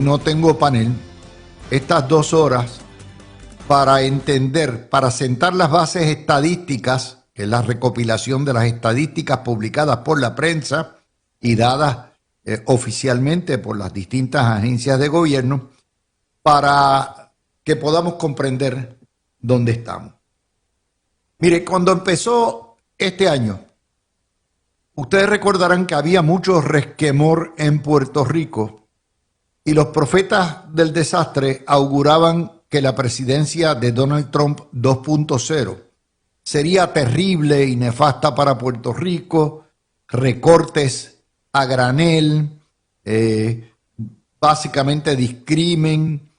no tengo panel, estas 2 horas para entender, para sentar las bases estadísticas, que es la recopilación de las estadísticas publicadas por la prensa y dadas oficialmente por las distintas agencias de gobierno, para que podamos comprender dónde estamos. Mire, cuando empezó este año, ustedes recordarán que había mucho resquemor en Puerto Rico y los profetas del desastre auguraban que la presidencia de Donald Trump 2.0 sería terrible y nefasta para Puerto Rico, recortes a granel, básicamente discrimen,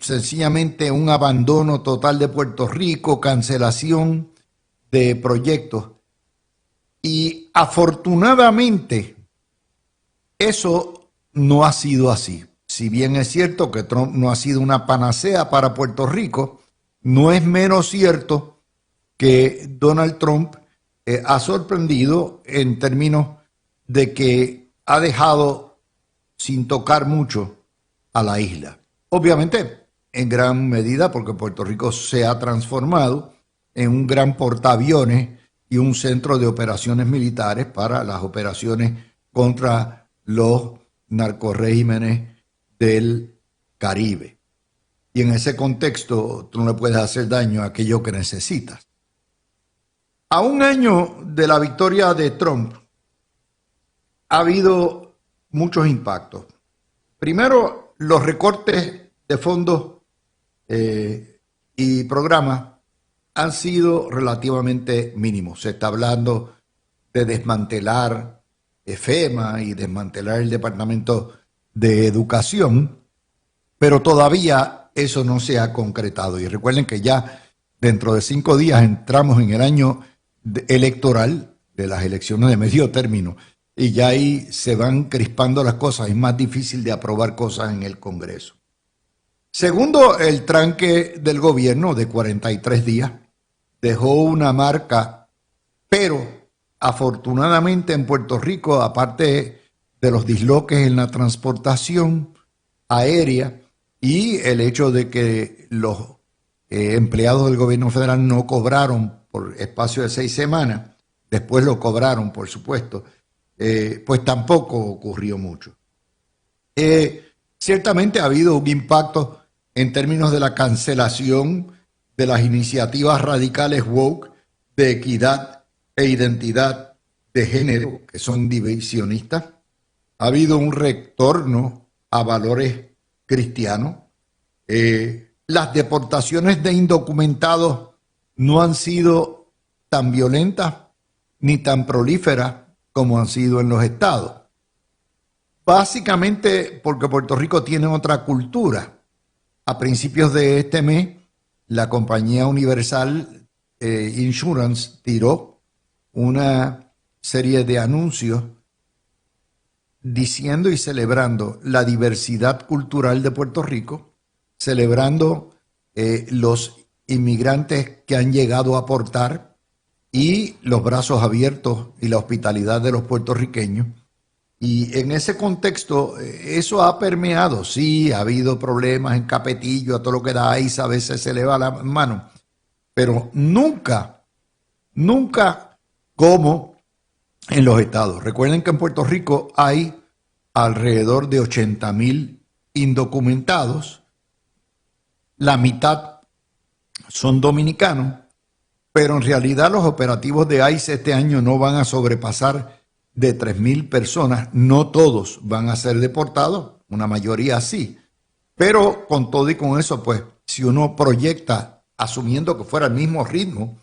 sencillamente un abandono total de Puerto Rico, cancelación de proyectos. Y afortunadamente eso no ha sido así. Si bien es cierto que Trump no ha sido una panacea para Puerto Rico, no es menos cierto que Donald Trump ha sorprendido en términos de que ha dejado sin tocar mucho a la isla. Obviamente, en gran medida porque Puerto Rico se ha transformado en un gran portaaviones y un centro de operaciones militares para las operaciones contra los narcorregímenes del Caribe. Y en ese contexto tú no le puedes hacer daño a aquello que necesitas. A un año de la victoria de Trump ha habido muchos impactos. Primero, los recortes de fondos y programas han sido relativamente mínimos. Se está hablando de desmantelar FEMA y desmantelar el Departamento de Educación, pero todavía eso no se ha concretado. Y recuerden que ya dentro de 5 días entramos en el año electoral de las elecciones de medio término y ya ahí se van crispando las cosas. Es más difícil de aprobar cosas en el Congreso. Segundo, el tranque del gobierno de 43 días dejó una marca, pero afortunadamente en Puerto Rico, aparte de los disloques en la transportación aérea y el hecho de que los empleados del gobierno federal no cobraron por espacio de 6 semanas, después lo cobraron, por supuesto, pues tampoco ocurrió mucho. Ciertamente ha habido un impacto en términos de la cancelación de las iniciativas radicales woke de equidad e identidad de género, que son divisionistas. Ha habido un retorno a valores cristianos. Las deportaciones de indocumentados no han sido tan violentas ni tan prolíferas como han sido en los estados. Básicamente porque Puerto Rico tiene otra cultura. A principios de este mes, la compañía Universal Insurance tiró una serie de anuncios diciendo y celebrando la diversidad cultural de Puerto Rico, celebrando los inmigrantes que han llegado a aportar y los brazos abiertos y la hospitalidad de los puertorriqueños. Y en ese contexto, eso ha permeado. Sí, ha habido problemas en Capetillo, a todo lo que da ahí, a veces se le va la mano, pero nunca como en los estados. Recuerden que en Puerto Rico hay alrededor de 80,000 indocumentados, la mitad son dominicanos, pero en realidad los operativos de ICE este año no van a sobrepasar de 3,000 personas. No todos van a ser deportados, una mayoría sí, pero con todo y con eso, pues si uno proyecta, asumiendo que fuera el mismo ritmo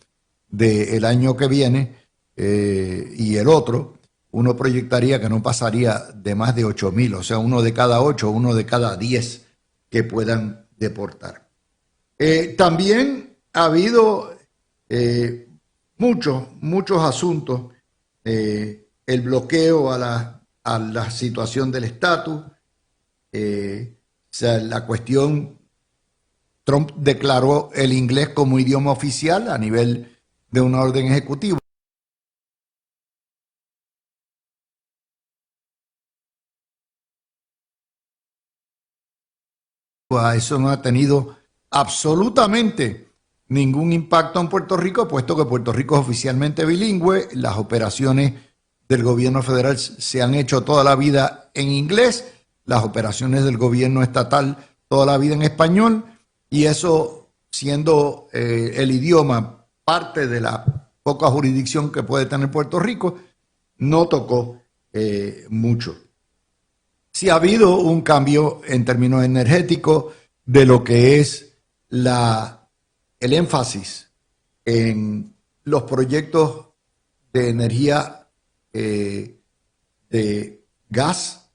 del año que viene y el otro, uno proyectaría que no pasaría de más de 8,000, o sea, uno de cada 8, uno de cada 10 que puedan deportar. También ha habido muchos asuntos, el bloqueo a la situación del estatus, o sea, la cuestión, Trump declaró el inglés como idioma oficial a nivel de una orden ejecutiva. Eso no ha tenido absolutamente ningún impacto en Puerto Rico, puesto que Puerto Rico es oficialmente bilingüe. Las operaciones del gobierno federal se han hecho toda la vida en inglés, las operaciones del gobierno estatal toda la vida en español, y eso, siendo el idioma parte de la poca jurisdicción que puede tener Puerto Rico, no tocó mucho. Sí ha habido un cambio en términos energéticos de lo que es el énfasis en los proyectos de energía de gas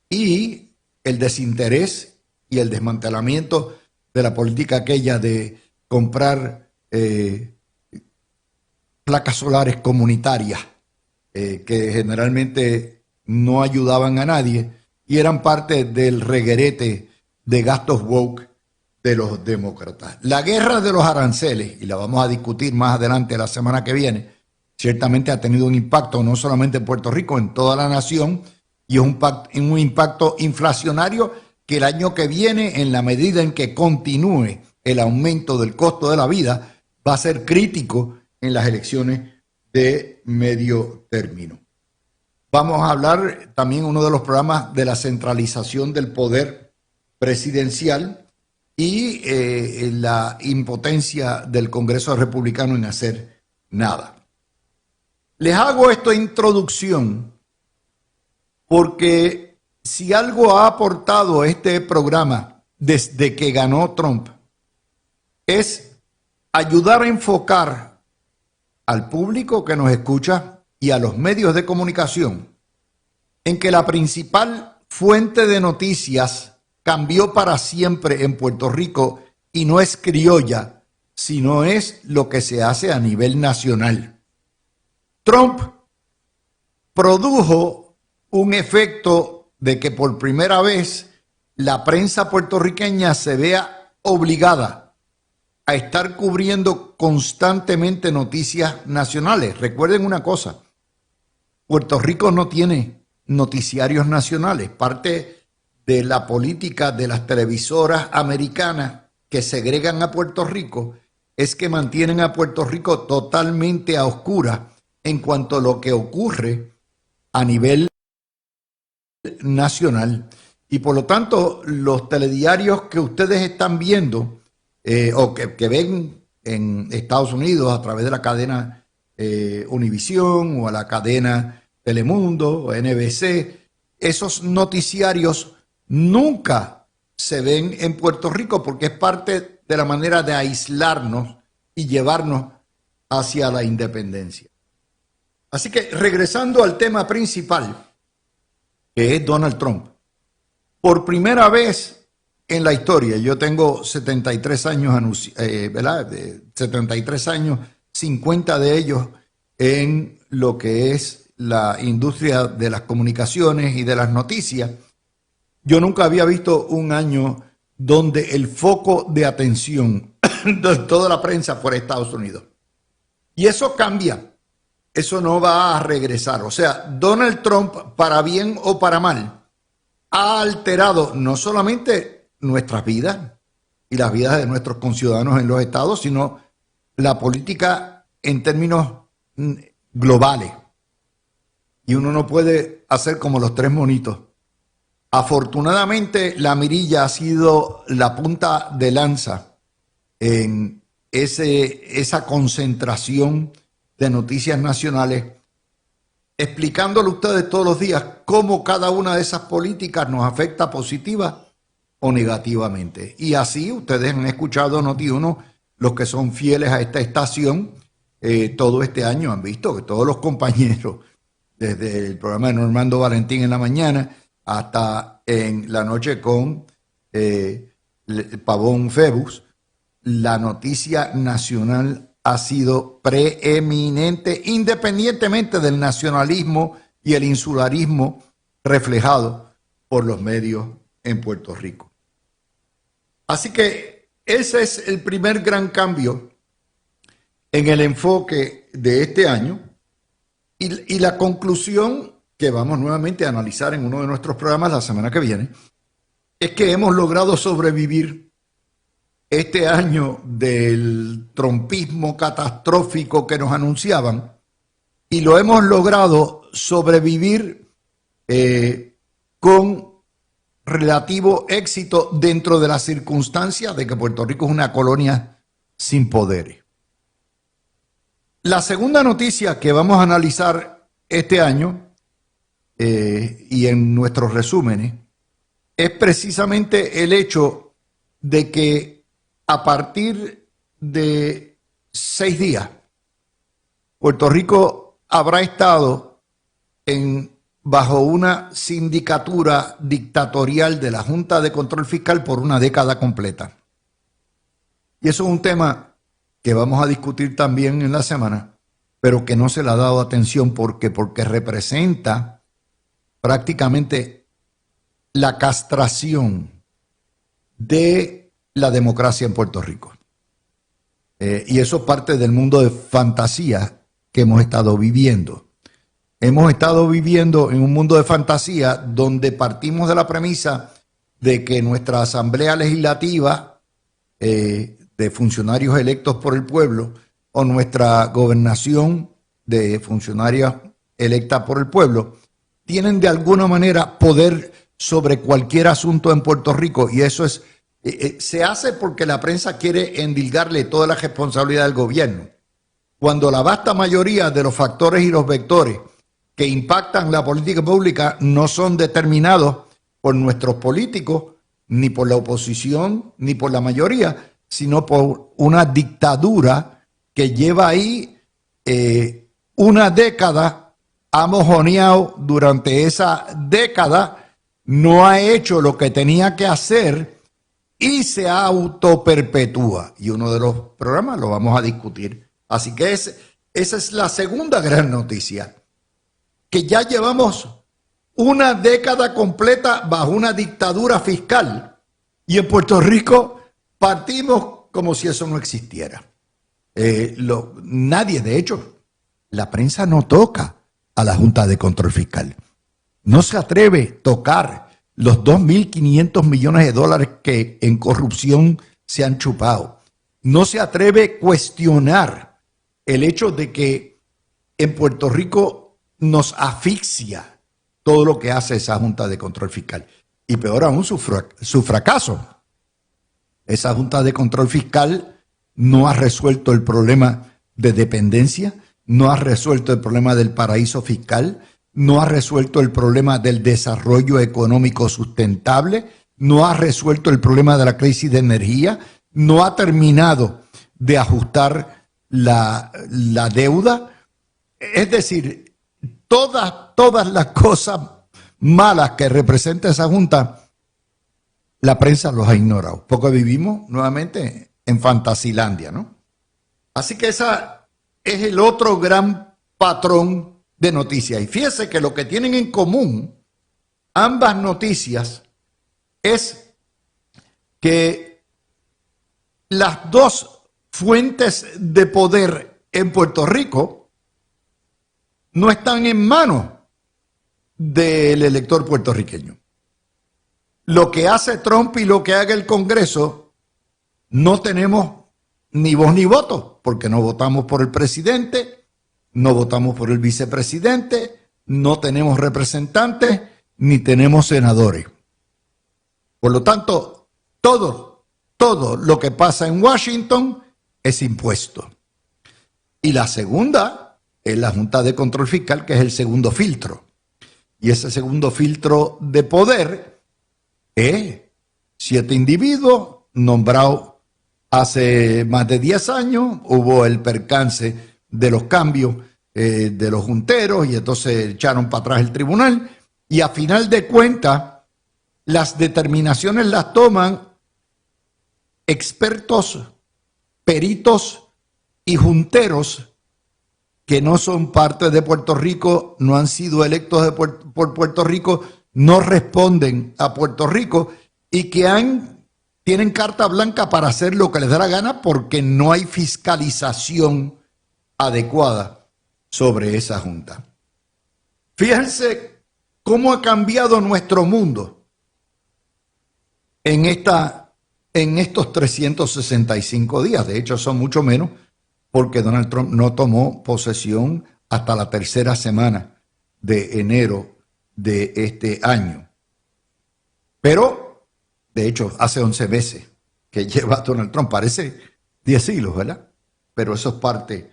y el desinterés y el desmantelamiento de la política aquella de comprar placas solares comunitarias que generalmente no ayudaban a nadie y eran parte del reguerete de gastos woke de los demócratas. La guerra de los aranceles, y la vamos a discutir más adelante la semana que viene, ciertamente ha tenido un impacto no solamente en Puerto Rico, en toda la nación, y es un impacto inflacionario que el año que viene, en la medida en que continúe el aumento del costo de la vida, va a ser crítico en las elecciones de medio término. Vamos a hablar también uno de los programas de la centralización del poder presidencial y la impotencia del Congreso republicano en hacer nada. Les hago esta introducción porque si algo ha aportado este programa desde que ganó Trump es ayudar a enfocar al público que nos escucha y a los medios de comunicación en que la principal fuente de noticias cambió para siempre en Puerto Rico y no es criolla, sino es lo que se hace a nivel nacional. Trump produjo un efecto de que por primera vez la prensa puertorriqueña se vea obligada a estar cubriendo constantemente noticias nacionales. Recuerden una cosa, Puerto Rico no tiene noticiarios nacionales. Parte de la política de las televisoras americanas que segregan a Puerto Rico es que mantienen a Puerto Rico totalmente a oscuras en cuanto a lo que ocurre a nivel nacional. Y por lo tanto, los telediarios que ustedes están viendo o que ven en Estados Unidos a través de la cadena Univisión o a la cadena Telemundo o NBC, esos noticiarios nunca se ven en Puerto Rico porque es parte de la manera de aislarnos y llevarnos hacia la independencia. Así que regresando al tema principal, que es Donald Trump. Por primera vez en la historia, yo tengo 73 años, ¿verdad? 73 años, 50 de ellos en lo que es la industria de las comunicaciones y de las noticias. Yo nunca había visto un año donde el foco de atención de toda la prensa fuera Estados Unidos. Y eso cambia, eso no va a regresar. O sea, Donald Trump, para bien o para mal, ha alterado no solamente nuestras vidas y las vidas de nuestros conciudadanos en los estados, sino la política en términos globales. Y uno no puede hacer como los tres monitos. Afortunadamente, la mirilla ha sido la punta de lanza en esa concentración de noticias nacionales, explicándole a ustedes todos los días cómo cada una de esas políticas nos afecta positiva o negativamente. Y así ustedes han escuchado Noti1, los que son fieles a esta estación, todo este año han visto que todos los compañeros, desde el programa de Normando Valentín en la mañana hasta en la noche con Pavón Febus, la noticia nacional ha sido preeminente, independientemente del nacionalismo y el insularismo reflejado por los medios en Puerto Rico. Así que ese es el primer gran cambio en el enfoque de este año y la conclusión que vamos nuevamente a analizar en uno de nuestros programas la semana que viene es que hemos logrado sobrevivir este año del trumpismo catastrófico que nos anunciaban, y lo hemos logrado sobrevivir con relativo éxito dentro de las circunstancias de que Puerto Rico es una colonia sin poderes. La segunda noticia que vamos a analizar este año y en nuestros resúmenes es precisamente el hecho de que a partir de 6 días Puerto Rico habrá estado bajo una sindicatura dictatorial de la Junta de Control Fiscal por una década completa. Y eso es un tema que vamos a discutir también en la semana, pero que no se le ha dado atención porque representa prácticamente la castración de la democracia en Puerto Rico. Y eso es parte del mundo de fantasía que hemos estado viviendo. Hemos estado viviendo en un mundo de fantasía donde partimos de la premisa de que nuestra Asamblea Legislativa de funcionarios electos por el pueblo o nuestra gobernación de funcionarios electas por el pueblo tienen de alguna manera poder sobre cualquier asunto en Puerto Rico, y eso se hace porque la prensa quiere endilgarle toda la responsabilidad al gobierno, cuando la vasta mayoría de los factores y los vectores que impactan la política pública no son determinados por nuestros políticos, ni por la oposición, ni por la mayoría, sino por una dictadura que lleva ahí una década, ha mojoneado durante esa década, no ha hecho lo que tenía que hacer y se autoperpetúa. Y uno de los programas lo vamos a discutir. Así que esa es la segunda gran noticia, que ya llevamos una década completa bajo una dictadura fiscal y en Puerto Rico partimos como si eso no existiera. Nadie, de hecho, la prensa no toca a la Junta de Control Fiscal. No se atreve a tocar los 2.500 millones de dólares que en corrupción se han chupado. No se atreve a cuestionar el hecho de que en Puerto Rico nos asfixia todo lo que hace esa Junta de Control Fiscal. Y peor aún, su fracaso. Esa Junta de Control Fiscal no ha resuelto el problema de dependencia, no ha resuelto el problema del paraíso fiscal, no ha resuelto el problema del desarrollo económico sustentable, no ha resuelto el problema de la crisis de energía, no ha terminado de ajustar la deuda. Es decir, todas las cosas malas que representa esa Junta, la prensa los ha ignorado, porque vivimos nuevamente en Fantasilandia, ¿no? Así que esa es el otro gran patrón de noticias. Y fíjese que lo que tienen en común ambas noticias es que las dos fuentes de poder en Puerto Rico no están en manos del elector puertorriqueño. Lo que hace Trump y lo que haga el Congreso, no tenemos ni voz ni voto, porque no votamos por el presidente, no votamos por el vicepresidente, no tenemos representantes, ni tenemos senadores. Por lo tanto, todo lo que pasa en Washington es impuesto. Y la segunda es la Junta de Control Fiscal, que es el segundo filtro. Y ese segundo filtro de poder es 7 individuos nombrados hace más de 10 años. Hubo el percance de los cambios de los junteros y entonces echaron para atrás el tribunal. Y a final de cuentas, las determinaciones las toman expertos, peritos y junteros que no son parte de Puerto Rico, no han sido electos por Puerto Rico, no responden a Puerto Rico y que tienen carta blanca para hacer lo que les da la gana porque no hay fiscalización adecuada sobre esa Junta. Fíjense cómo ha cambiado nuestro mundo en estos 365 días. De hecho, son mucho menos porque Donald Trump no tomó posesión hasta la tercera semana de enero de este año. Pero, de hecho, hace 11 meses que lleva Donald Trump. Parece 10 siglos, ¿verdad? Pero eso es parte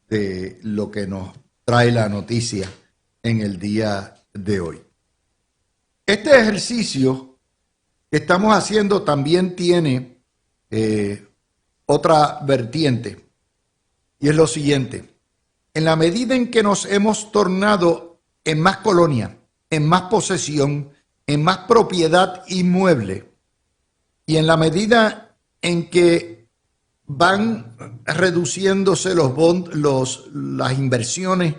de lo que nos trae la noticia en el día de hoy. Este ejercicio que estamos haciendo también tiene otra vertiente, y es lo siguiente: en la medida en que nos hemos tornado en más colonia, en más posesión, en más propiedad inmueble, y en la medida en que van reduciéndose las inversiones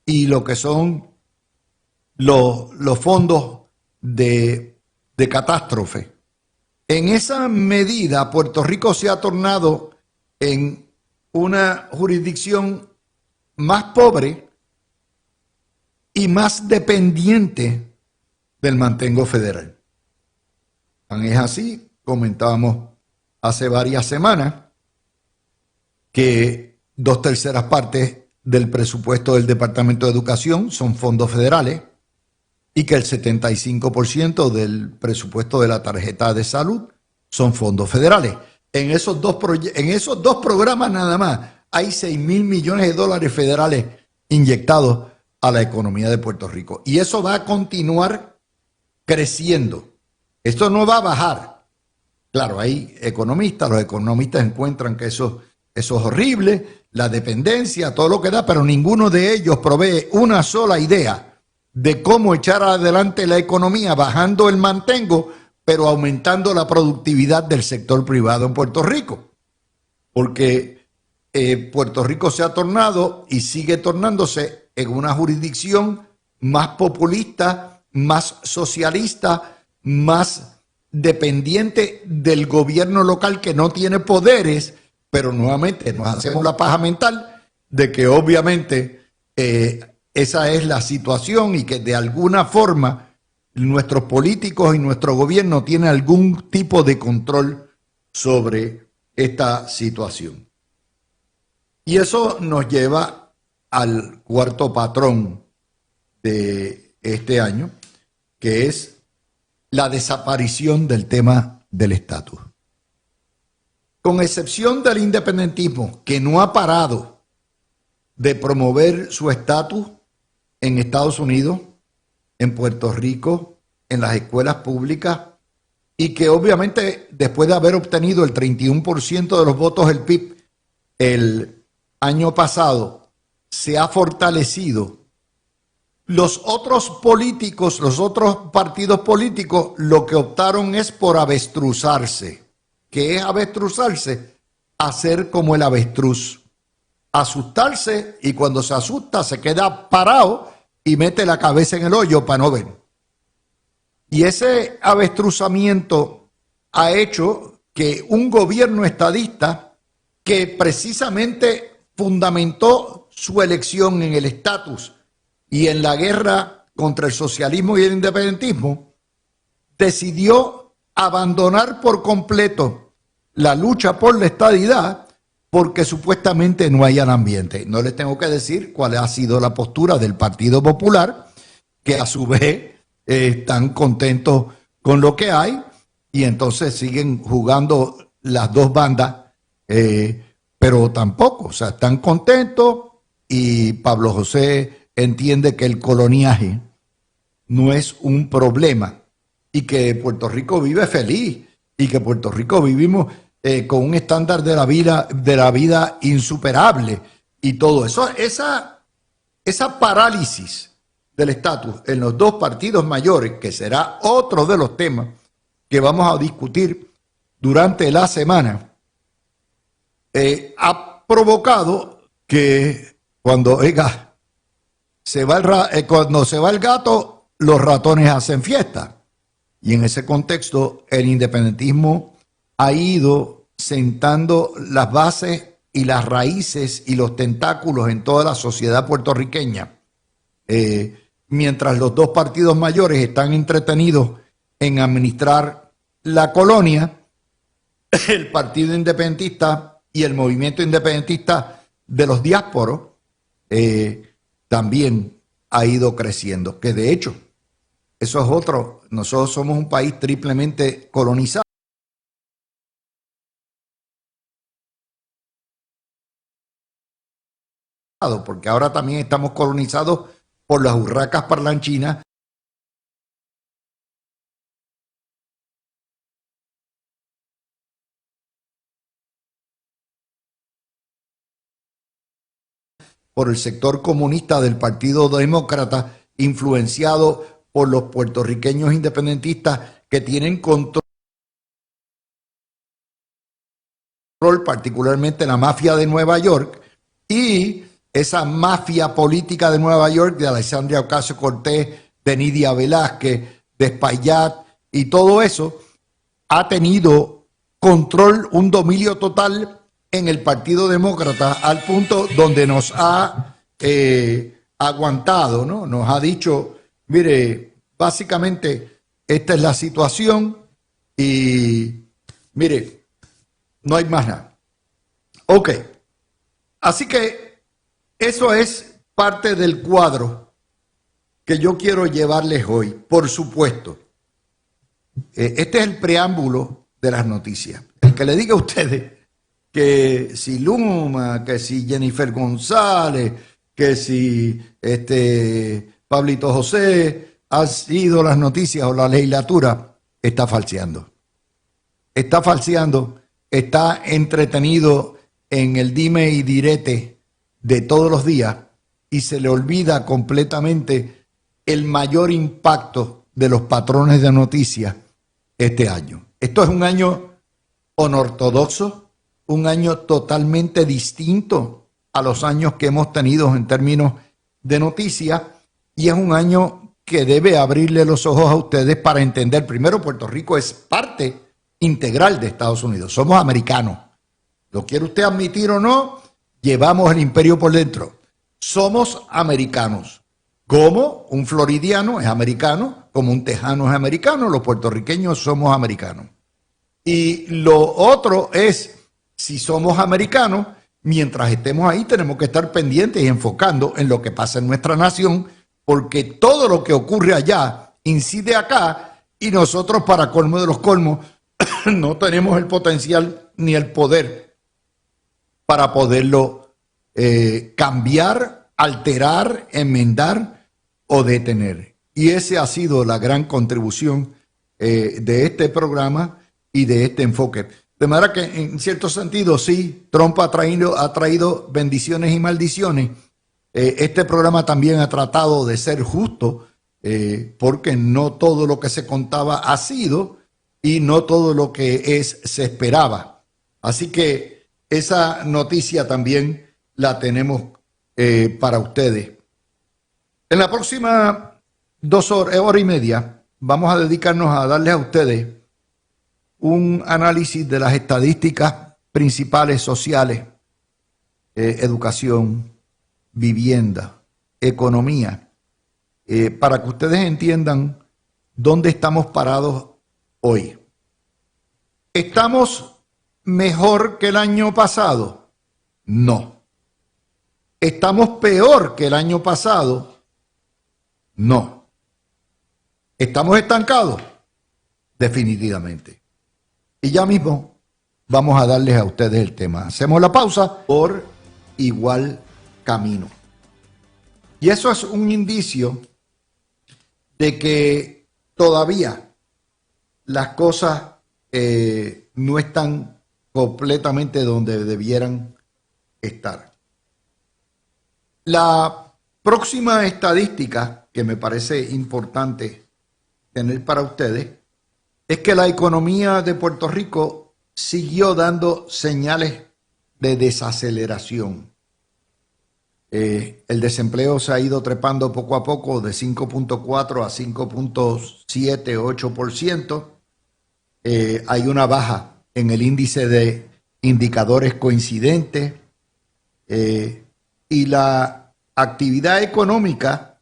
y lo que son los fondos de catástrofe, en esa medida Puerto Rico se ha tornado en una jurisdicción más pobre y más dependiente del mantengo federal. Tan es así, comentábamos hace varias semanas, que 2/3 partes del presupuesto del Departamento de Educación son fondos federales y que el 75% del presupuesto de la tarjeta de salud son fondos federales. En esos dos programas nada más hay 6,000 millones de dólares federales inyectados a la economía de Puerto Rico. Y eso va a continuar creciendo. Esto no va a bajar. Claro, hay economistas, los economistas encuentran que eso es horrible, la dependencia, todo lo que da, pero ninguno de ellos provee una sola idea de cómo echar adelante la economía bajando el mantengo, pero aumentando la productividad del sector privado en Puerto Rico. Porque Puerto Rico se ha tornado y sigue tornándose en una jurisdicción más populista, más socialista, más dependiente del gobierno local, que no tiene poderes, pero nuevamente nos hacemos la paja mental de que obviamente esa es la situación y que de alguna forma nuestros políticos y nuestro gobierno tienen algún tipo de control sobre esta situación. Y eso nos lleva al cuarto patrón de este año, que es la desaparición del tema del estatus. Con excepción del independentismo, que no ha parado de promover su estatus en Estados Unidos, en Puerto Rico, en las escuelas públicas, y que obviamente después de haber obtenido el 31% de los votos del PIB el año pasado, se ha fortalecido. Los otros políticos, los otros partidos políticos, lo que optaron es por avestruzarse. ¿Qué es avestruzarse? Hacer como el avestruz. Asustarse, y cuando se asusta se queda parado y mete la cabeza en el hoyo para no ver. Y ese avestruzamiento ha hecho que un gobierno estadista, que precisamente fundamentó su elección en el estatus y en la guerra contra el socialismo y el independentismo, decidió abandonar por completo la lucha por la estadidad porque supuestamente no hay ambiente. No les tengo que decir cuál ha sido la postura del Partido Popular, que a su vez están contentos con lo que hay y entonces siguen jugando las dos bandas, pero tampoco, o sea, están contentos, y Pablo José entiende que el coloniaje no es un problema y que Puerto Rico vive feliz y que Puerto Rico vivimos con un estándar de la vida insuperable y todo eso. Esa parálisis del estatus en los dos partidos mayores, que será otro de los temas que vamos a discutir durante la semana, ha provocado que cuando se va el gato, los ratones hacen fiesta. Y en ese contexto, el independentismo ha ido sentando las bases y las raíces y los tentáculos en toda la sociedad puertorriqueña. Mientras los dos partidos mayores están entretenidos en administrar la colonia, el Partido Independentista y el movimiento independentista de los diásporos también ha ido creciendo, que de hecho, eso es otro, nosotros somos un país triplemente colonizado, porque ahora también estamos colonizados por las urracas parlanchinas, por el sector comunista del Partido Demócrata, influenciado por los puertorriqueños independentistas que tienen control, particularmente la mafia de Nueva York, y esa mafia política de Nueva York, de Alexandria Ocasio-Cortez, de Nidia Velázquez, de Espaillat y todo eso, ha tenido control, un dominio total en el Partido Demócrata, al punto donde nos ha aguantado, ¿no? Nos ha dicho, mire, básicamente esta es la situación y mire, no hay más nada. Ok, así que eso es parte del cuadro que yo quiero llevarles hoy, por supuesto. Este es el preámbulo de las noticias. El que le diga a ustedes que si Luma, que si Jennifer González, que si Pablito José han sido las noticias o la legislatura, está falseando. Está falseando, está entretenido en el dime y direte de todos los días y se le olvida completamente el mayor impacto de los patrones de noticias este año. Esto es un año anortodoxo, un año totalmente distinto a los años que hemos tenido en términos de noticias, y es un año que debe abrirle los ojos a ustedes para entender. Primero, Puerto Rico es parte integral de Estados Unidos, somos americanos. ¿Lo quiere usted admitir o no? Llevamos el imperio por dentro. Somos americanos. Como un floridiano es americano, como un tejano es americano, los puertorriqueños somos americanos. Y lo otro es, si somos americanos, mientras estemos ahí tenemos que estar pendientes y enfocando en lo que pasa en nuestra nación, porque todo lo que ocurre allá incide acá y nosotros, para colmo de los colmos, no tenemos el potencial ni el poder para poderlo cambiar, alterar, enmendar o detener. Y esa ha sido la gran contribución de este programa y de este enfoque. De manera que, en cierto sentido, sí, Trump ha traído bendiciones y maldiciones. Este programa también ha tratado de ser justo, porque no todo lo que se contaba ha sido y no todo lo que es se esperaba. Así que esa noticia también la tenemos para ustedes. En la próxima 2 horas, hora y media, vamos a dedicarnos a darles a ustedes un análisis de las estadísticas principales sociales, educación, vivienda, economía, para que ustedes entiendan dónde estamos parados hoy. ¿Estamos mejor que el año pasado? No. ¿Estamos peor que el año pasado? No. ¿Estamos estancados? Definitivamente. Y ya mismo vamos a darles a ustedes el tema. Hacemos la pausa por igual camino. Y eso es un indicio de que todavía las cosas no están completamente donde debieran estar. La próxima estadística que me parece importante tener para ustedes es que la economía de Puerto Rico siguió dando señales de desaceleración. El desempleo se ha ido trepando poco a poco de 5.4 a 5.7, 8%. Hay una baja en el índice de indicadores coincidentes y la actividad económica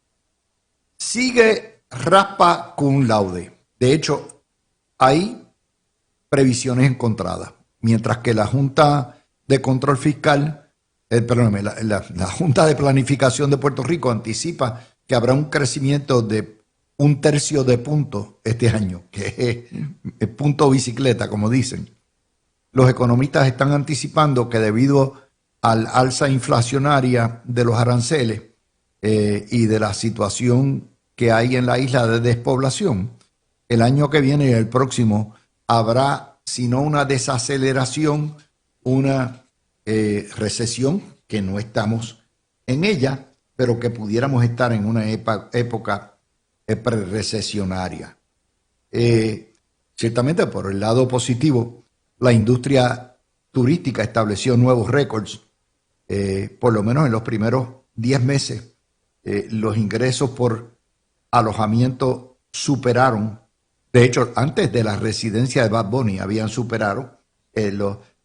sigue raspa cum laude. De hecho, hay previsiones encontradas, mientras que la Junta de Control Fiscal, perdóname, la Junta de Planificación de Puerto Rico anticipa que habrá un crecimiento de 1/3 de punto este año, que es punto bicicleta, como dicen. Los economistas están anticipando que debido al alza inflacionaria de los aranceles y de la situación que hay en la isla de despoblación, el año que viene y el próximo habrá, si no una desaceleración, una recesión, que no estamos en ella, pero que pudiéramos estar en una época pre-recesionaria. Ciertamente, por el lado positivo, la industria turística estableció nuevos récords. Por lo menos en los primeros 10 meses, los ingresos por alojamiento superaron. De hecho, antes de la residencia de Bad Bunny habían superado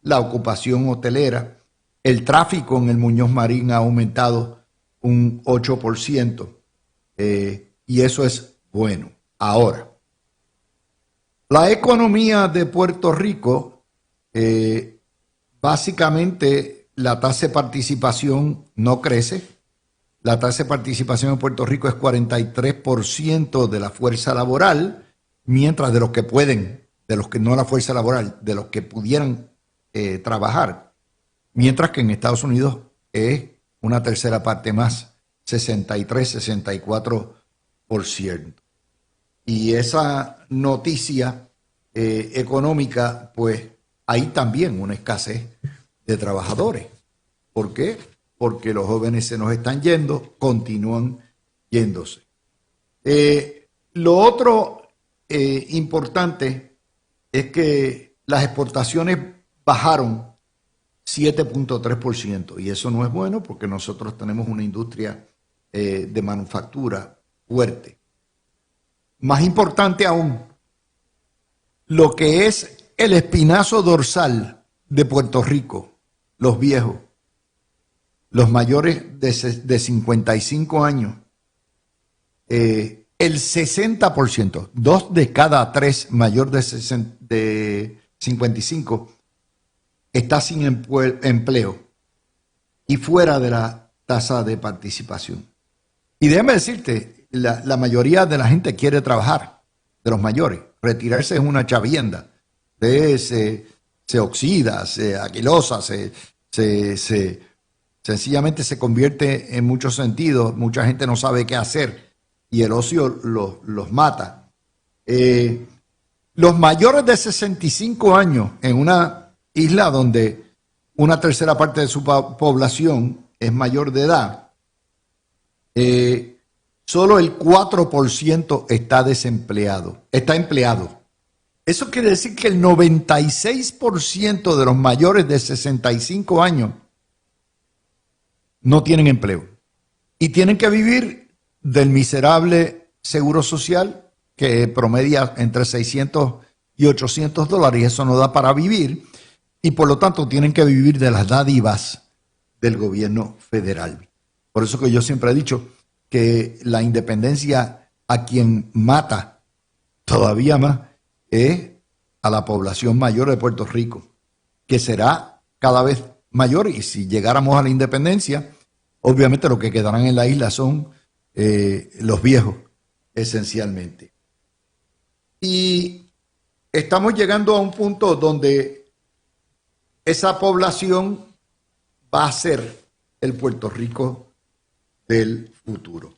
la ocupación hotelera. El tráfico en el Muñoz Marín ha aumentado un 8%, y eso es bueno. Ahora, la economía de Puerto Rico, básicamente la tasa de participación no crece. La tasa de participación en Puerto Rico es 43% de la fuerza laboral, mientras de los que pueden, de los que no la fuerza laboral, de los que pudieran trabajar, mientras que en Estados Unidos es una tercera parte más, 63-64%. Y esa noticia económica, pues hay también una escasez de trabajadores. ¿Por qué? Porque los jóvenes se nos están yendo, continúan yéndose. Lo otro importante es que las exportaciones bajaron 7.3%, y eso no es bueno porque nosotros tenemos una industria de manufactura fuerte. Más importante aún, lo que es el espinazo dorsal de Puerto Rico, los viejos, los mayores de 55 años, el 60%, 2 de cada 3 mayor de 55, está sin empleo y fuera de la tasa de participación. Y déjame decirte, la mayoría de la gente quiere trabajar, de los mayores. Retirarse es una chavienda. Se oxida, se aquilosa, sencillamente se convierte en muchos sentidos. Mucha gente no sabe qué hacer y el ocio los mata. Los mayores de 65 años en una isla donde una tercera parte de su población es mayor de edad, solo el 4% está desempleado, está empleado. Eso quiere decir que el 96% de los mayores de 65 años no tienen empleo y tienen que vivir del miserable seguro social que promedia entre 600 y 800 dólares, y eso no da para vivir, y por lo tanto tienen que vivir de las dádivas del gobierno federal. Por eso que yo siempre he dicho que la independencia a quien mata todavía más es a la población mayor de Puerto Rico, que será cada vez mayor, y si llegáramos a la independencia, obviamente lo que quedarán en la isla son los viejos, esencialmente. Y estamos llegando a un punto donde esa población va a ser el Puerto Rico del futuro.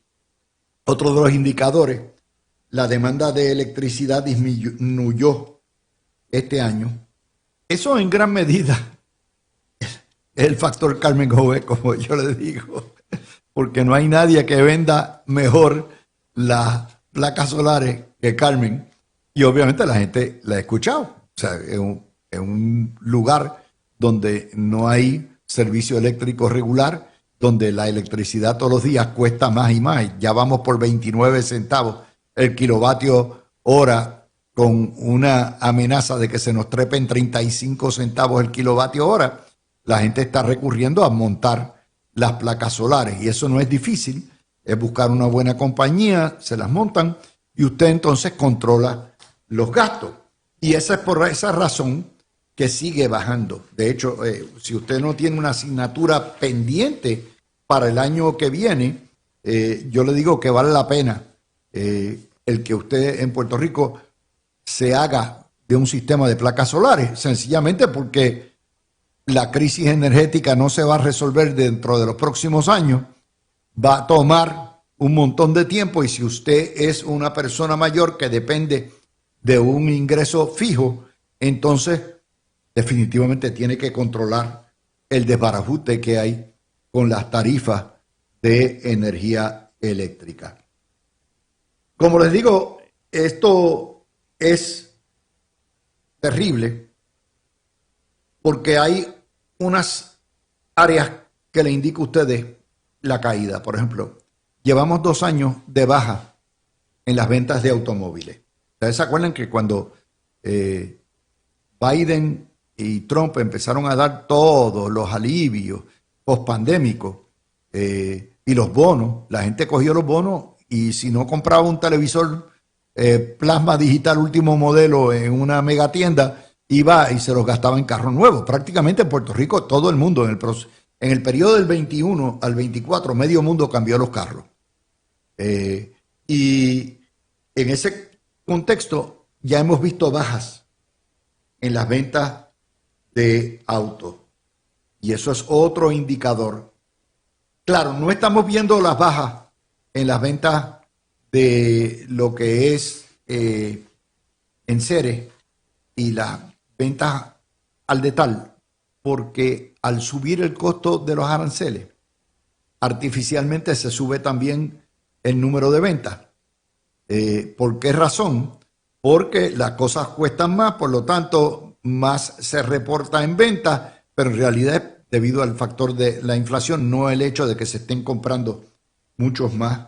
Otro de los indicadores, la demanda de electricidad disminuyó este año. Eso en gran medida es el factor Carmen Jovet, como yo le digo, porque no hay nadie que venda mejor las placas solares que Carmen, y obviamente la gente la ha escuchado. O sea, en un lugar donde no hay servicio eléctrico regular, donde la electricidad todos los días cuesta más y más. Ya vamos por 29 centavos el kilovatio hora, con una amenaza de que se nos trepen 35 centavos el kilovatio hora. La gente está recurriendo a montar las placas solares, y eso no es difícil, es buscar una buena compañía, se las montan y usted entonces controla los gastos. Y esa es por esa razón que sigue bajando. De hecho, si usted no tiene una asignatura pendiente para el año que viene, yo le digo que vale la pena el que usted en Puerto Rico se haga de un sistema de placas solares, sencillamente porque la crisis energética no se va a resolver dentro de los próximos años, va a tomar un montón de tiempo, y si usted es una persona mayor que depende de un ingreso fijo, entonces definitivamente tiene que controlar el desbarajuste que hay con las tarifas de energía eléctrica. Como les digo, esto es terrible porque hay unas áreas que le indico a ustedes la caída. Por ejemplo, llevamos 2 años de baja en las ventas de automóviles. ¿Ustedes se acuerdan que cuando Biden y Trump empezaron a dar todos los alivios pospandémicos y los bonos, la gente cogió los bonos y si no compraba un televisor plasma digital último modelo en una megatienda, iba y se los gastaba en carros nuevos? Prácticamente en Puerto Rico todo el mundo en el periodo del 21 al 24 medio mundo cambió los carros. Y en ese contexto ya hemos visto bajas en las ventas de autos. Y eso es otro indicador. Claro, no estamos viendo las bajas en las ventas de lo que es enseres y las ventas al detal, porque al subir el costo de los aranceles, artificialmente se sube también el número de ventas. ¿Por qué razón? Porque las cosas cuestan más, por lo tanto, más se reporta en ventas, pero en realidad es debido al factor de la inflación, no el hecho de que se estén comprando muchos más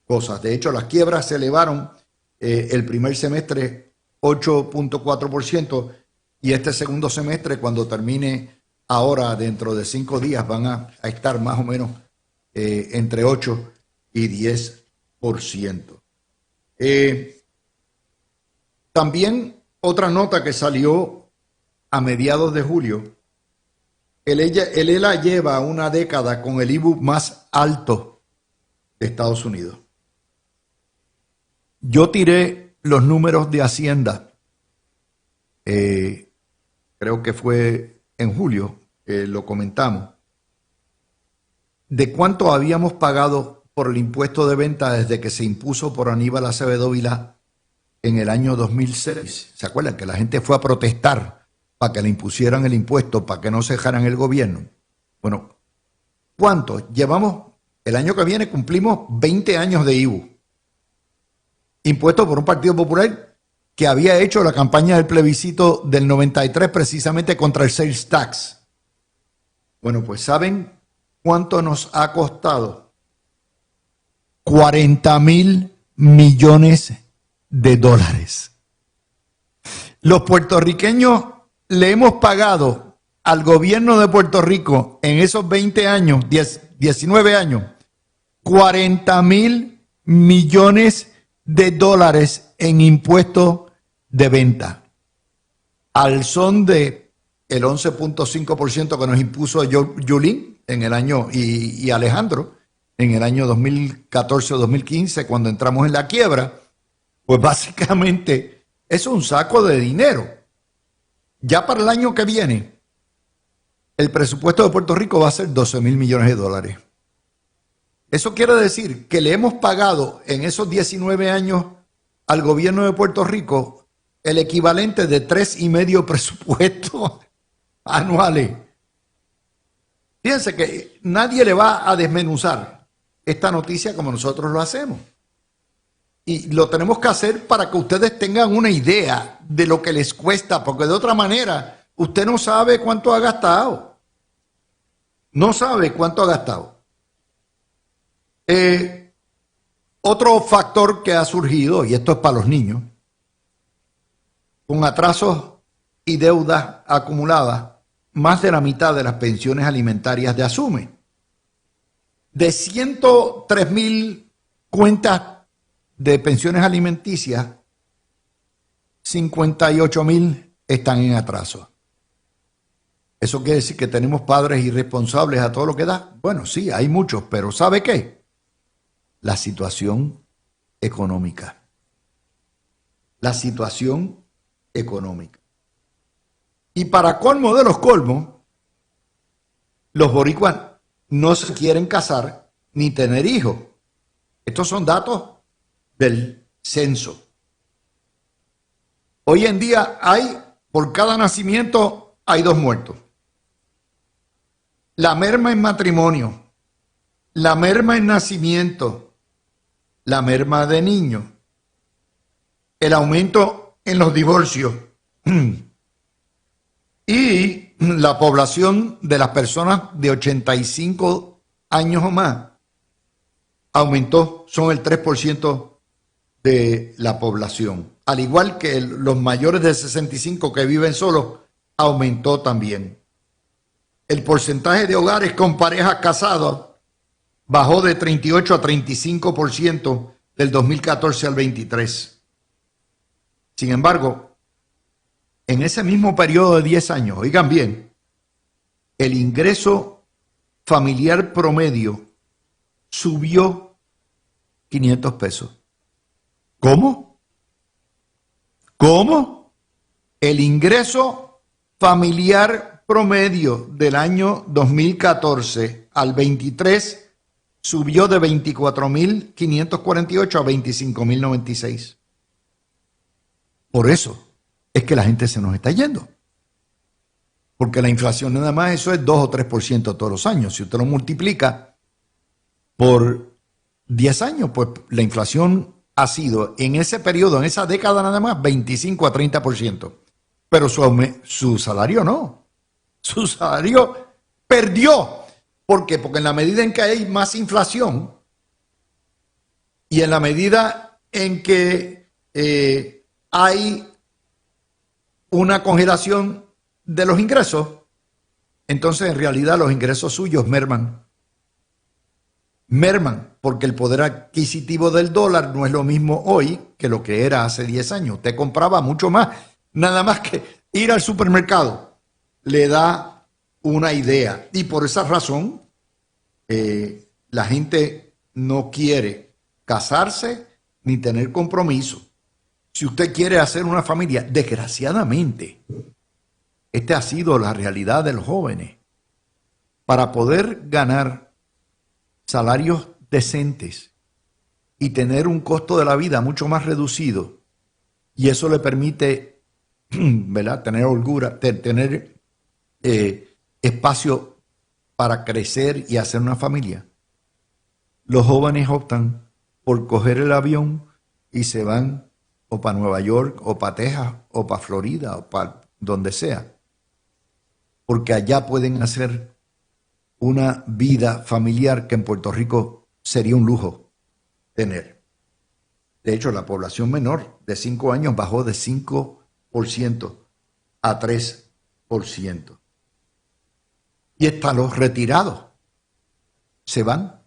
cosas. De hecho, las quiebras se elevaron el primer semestre 8.4%, y este segundo semestre, cuando termine ahora, dentro de 5 días, van a estar más o menos entre 8 y 10%. También otra nota que salió a mediados de julio, el ELA lleva una década con el IBU más alto de Estados Unidos. Yo tiré los números de Hacienda, creo que fue en julio, lo comentamos, de cuánto habíamos pagado por el impuesto de venta desde que se impuso por Aníbal Acevedo Vilá en el año 2006. ¿Se acuerdan que la gente fue a protestar para que le impusieran el impuesto, para que no se dejaran el gobierno? Bueno, ¿cuánto? Llevamos, el año que viene cumplimos 20 años de IBU, impuesto por un Partido Popular que había hecho la campaña del plebiscito del 93 precisamente contra el sales tax. Bueno, pues ¿saben cuánto nos ha costado? 40,000 millones de dólares. Los puertorriqueños le hemos pagado al gobierno de Puerto Rico en esos 20 años, 19 años, 40,000 millones de dólares en impuestos de venta, al son de el 11.5% que nos impuso Yulín en el año y Alejandro en el año 2014 o 2015, cuando entramos en la quiebra. Pues básicamente es un saco de dinero. Ya para el año que viene, el presupuesto de Puerto Rico va a ser 12,000 millones de dólares. Eso quiere decir que le hemos pagado en esos 19 años al gobierno de Puerto Rico el equivalente de 3,5 presupuestos anuales. Fíjense que nadie le va a desmenuzar esta noticia como nosotros lo hacemos. Y lo tenemos que hacer para que ustedes tengan una idea de lo que les cuesta, porque de otra manera usted no sabe cuánto ha gastado. No sabe cuánto ha gastado. Otro factor que ha surgido, y esto es para los niños, con atrasos y deudas acumuladas, más de la mitad de las pensiones alimentarias de Asume. De 103,000 cuentas de pensiones alimenticias, 58,000 están en atraso. ¿Eso quiere decir que tenemos padres irresponsables a todo lo que da? Bueno, sí, hay muchos, pero ¿sabe qué? La situación económica. La situación económica. Y para colmo de los colmos, los boricuas no se quieren casar ni tener hijos. Estos son datos del censo. Hoy en día por cada nacimiento hay 2 muertos. La merma en matrimonio, la merma en nacimiento, la merma de niños, el aumento en los divorcios y la población de las personas de 85 años o más aumentó, son el 3% de la población. Al igual que los mayores de 65 que viven solos, aumentó también. El porcentaje de hogares con parejas casadas bajó de 38 a 35% del 2014 al 23. Sin embargo, en ese mismo periodo de 10 años, oigan bien, el ingreso familiar promedio subió 500 pesos. ¿Cómo? ¿Cómo? El ingreso familiar promedio del año 2014 al 23 subió de 24.548 a 25.096. Por eso es que la gente se nos está yendo. Porque la inflación nada más eso es 2 o 3% todos los años. Si usted lo multiplica por 10 años, pues la inflación ha sido en ese periodo, en esa década nada más, 25 a 30%. Pero su salario no. Su salario perdió. ¿Por qué? Porque en la medida en que hay más inflación y en la medida en que hay una congelación de los ingresos, entonces en realidad los ingresos suyos merman. Merman, porque el poder adquisitivo del dólar no es lo mismo hoy que lo que era hace 10 años. Usted compraba mucho más, nada más que ir al supermercado. Le da una idea. Y por esa razón, la gente no quiere casarse ni tener compromiso. Si usted quiere hacer una familia, desgraciadamente, esta ha sido la realidad de los jóvenes. Para poder ganar salarios decentes y tener un costo de la vida mucho más reducido, y eso le permite, ¿verdad?, tener holgura, tener espacio para crecer y hacer una familia. Los jóvenes optan por coger el avión y se van o para Nueva York, o para Texas, o para Florida, o para donde sea. Porque allá pueden hacer una vida familiar que en Puerto Rico sería un lujo tener. De hecho, la población menor de 5 años bajó de 5% a 3%. Y hasta los retirados se van.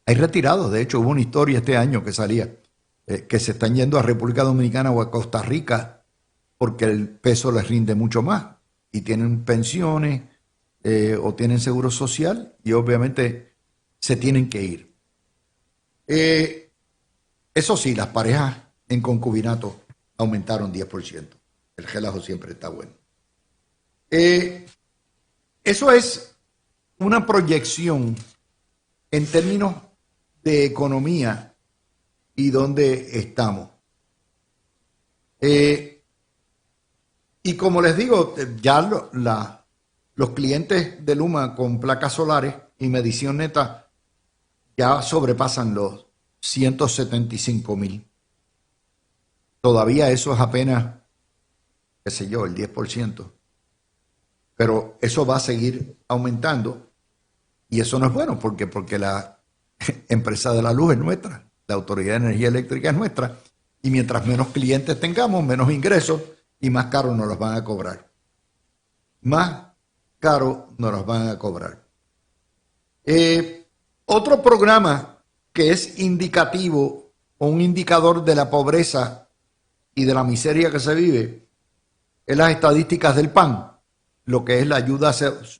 Hay retirados, de hecho hubo una historia este año que salía, que se están yendo a República Dominicana o a Costa Rica porque el peso les rinde mucho más y tienen pensiones o tienen seguro social y obviamente se tienen que ir. Eso sí, las parejas en concubinato aumentaron 10%. El relajo siempre está bueno. Eso es una proyección en términos de economía y dónde estamos. Y como les digo, ya los clientes de Luma con placas solares y medición neta ya sobrepasan los 175,000. Todavía eso es apenas, qué sé yo, el 10%. Pero eso va a seguir aumentando y eso no es bueno porque la empresa de la luz es nuestra. La Autoridad de Energía Eléctrica es nuestra y mientras menos clientes tengamos, menos ingresos y más caro nos los van a cobrar. Más caro nos los van a cobrar. Otro programa que es indicativo o un indicador de la pobreza y de la miseria que se vive es las estadísticas del PAN, lo que es la ayuda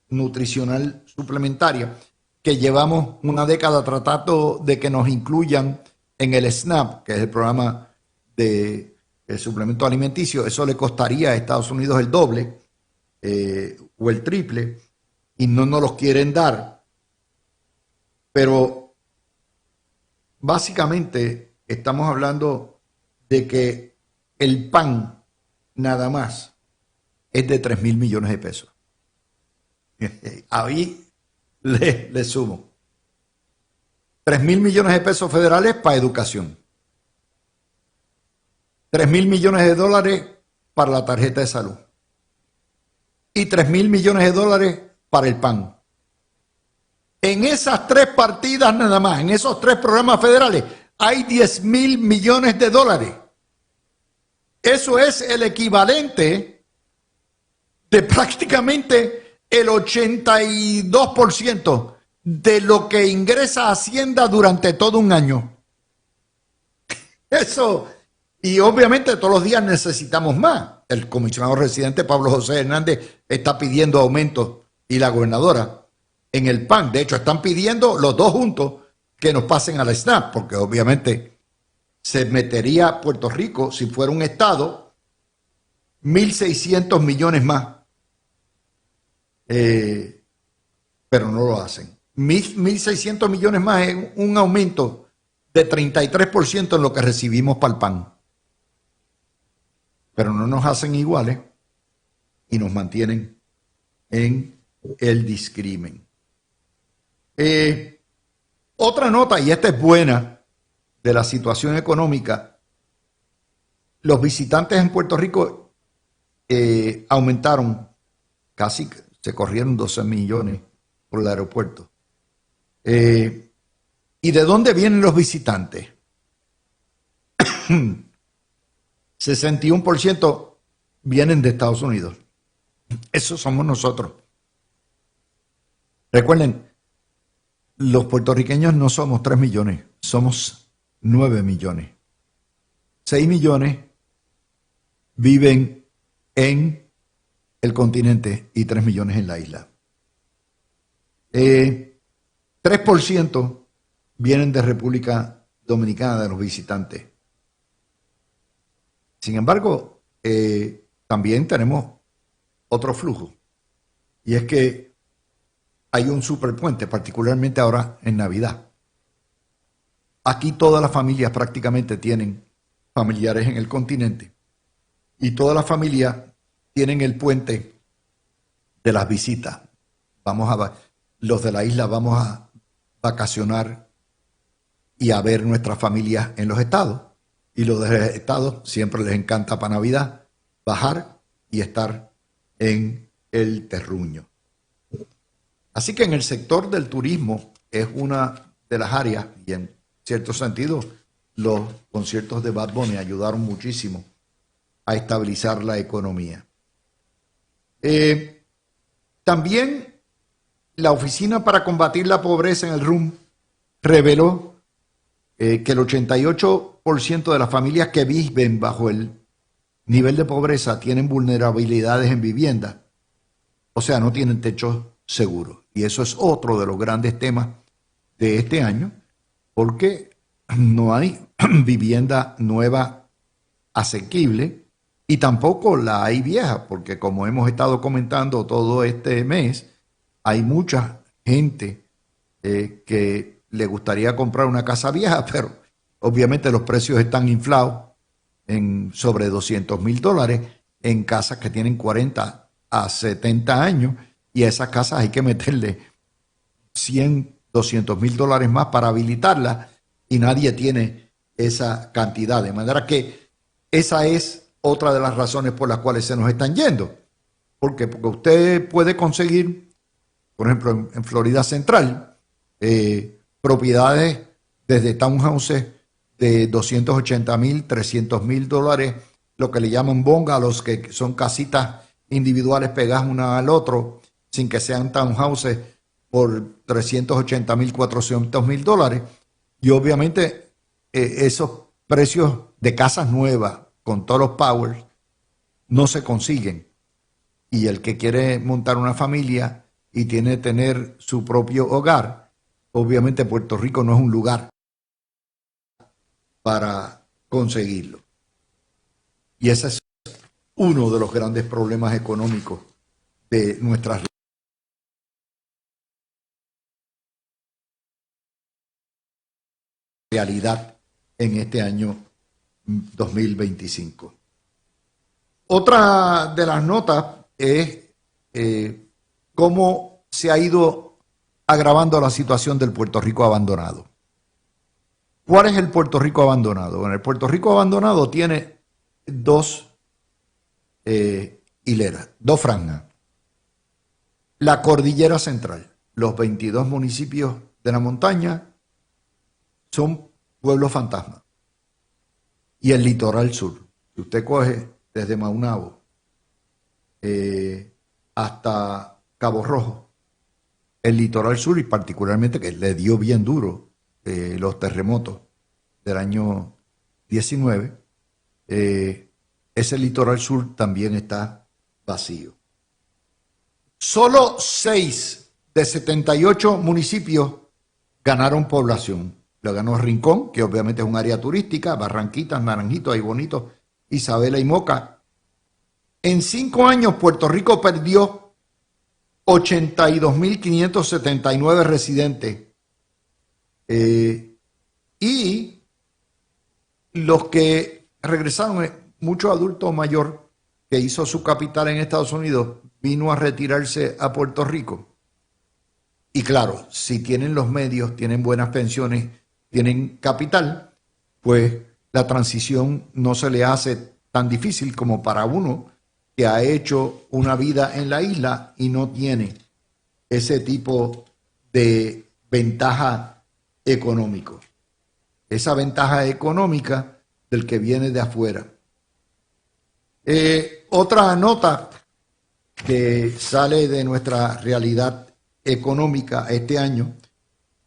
nutricional suplementaria, que llevamos una década tratando de que nos incluyan en el SNAP, que es el programa de suplemento alimenticio. Eso le costaría a Estados Unidos el doble o el triple, y no nos los quieren dar. Pero básicamente estamos hablando de que el PAN nada más es de 3.000 millones de pesos. Ahí le sumo 3.000 millones de pesos federales para educación, 3.000 millones de dólares para la tarjeta de salud y 3.000 millones de dólares para el PAN. En esas tres partidas nada más, en esos tres programas federales, hay 10.000 millones de dólares. Eso es el equivalente de prácticamente el 82% de lo que ingresa Hacienda durante todo un año. Eso, y obviamente todos los días necesitamos más. El comisionado residente Pablo José Hernández está pidiendo aumentos y la gobernadora en el PAN. De hecho, están pidiendo los dos juntos que nos pasen al SNAP, porque obviamente se metería Puerto Rico, si fuera un estado, 1.600 millones más. Pero no lo hacen. 1.600 millones más es un aumento de 33% en lo que recibimos para el PAN. Pero no nos hacen iguales y nos mantienen en el discrimen. Otra nota, y esta es buena, de la situación económica. Los visitantes en Puerto Rico aumentaron, casi se corrieron 12 millones por el aeropuerto. ¿Y de dónde vienen los visitantes? 61% vienen de Estados Unidos. Eso somos nosotros. Recuerden, los puertorriqueños no somos 3 millones, somos 9 millones. 6 millones viven en el continente y 3 millones en la isla. 3% vienen de República Dominicana, de los visitantes. Sin embargo, también tenemos otro flujo, y es que hay un superpuente, particularmente ahora en Navidad. Aquí todas las familias prácticamente tienen familiares en el continente, y todas las familias tienen el puente de las visitas. Los de la isla vamos a vacacionar y a ver nuestras familias en los estados, y los de los estados siempre les encanta para Navidad bajar y estar en el terruño. Así que en el sector del turismo es una de las áreas, y en cierto sentido los conciertos de Bad Bunny ayudaron muchísimo a estabilizar la economía. También la Oficina para Combatir la Pobreza en el RUM reveló que el 88% de las familias que viven bajo el nivel de pobreza tienen vulnerabilidades en vivienda, o sea, no tienen techo seguro. Y eso es otro de los grandes temas de este año, porque no hay vivienda nueva asequible y tampoco la hay vieja, porque como hemos estado comentando todo este mes, hay mucha gente que le gustaría comprar una casa vieja, pero obviamente los precios están inflados en sobre $200,000 en casas que tienen 40 a 70 años, y a esas casas hay que meterle $100,000, $200,000 más para habilitarlas, y nadie tiene esa cantidad. De manera que esa es otra de las razones por las cuales se nos están yendo. ¿Por qué? Porque usted puede conseguir, por ejemplo, en Florida Central, propiedades desde townhouses de $280,000, $300,000, lo que le llaman bungalows, que son casitas individuales pegadas una al otro, sin que sean townhouses, por $380,000, $400,000. Y obviamente esos precios de casas nuevas con todos los powers, no se consiguen. Y el que quiere montar una familia y tiene que tener su propio hogar, obviamente Puerto Rico no es un lugar para conseguirlo. Y ese es uno de los grandes problemas económicos de nuestra realidad en este año 2025. Otra de las notas es cómo se ha ido agravando la situación del Puerto Rico abandonado. ¿Cuál es el Puerto Rico abandonado? Bueno, el Puerto Rico abandonado tiene dos hileras, dos franjas. La cordillera central, los 22 municipios de la montaña son pueblos fantasmas. Y el litoral sur, si usted coge desde Maunabo hasta Cabo Rojo, el litoral sur, y particularmente que le dio bien duro los terremotos del año 19, ese litoral sur también está vacío. Solo 6 de 78 municipios ganaron población. Lo ganó Rincón, que obviamente es un área turística, Barranquitas, Naranjito, Ay Bonito, Isabela y Moca. En 5 años Puerto Rico perdió 82.579 residentes. Y los que regresaron, muchos adultos mayores que hizo su capital en Estados Unidos, vino a retirarse a Puerto Rico. Y claro, si tienen los medios, tienen buenas pensiones, tienen capital, pues la transición no se le hace tan difícil como para uno que ha hecho una vida en la isla y no tiene ese tipo de ventaja económica. Esa ventaja económica del que viene de afuera. Otra nota que sale de nuestra realidad económica este año,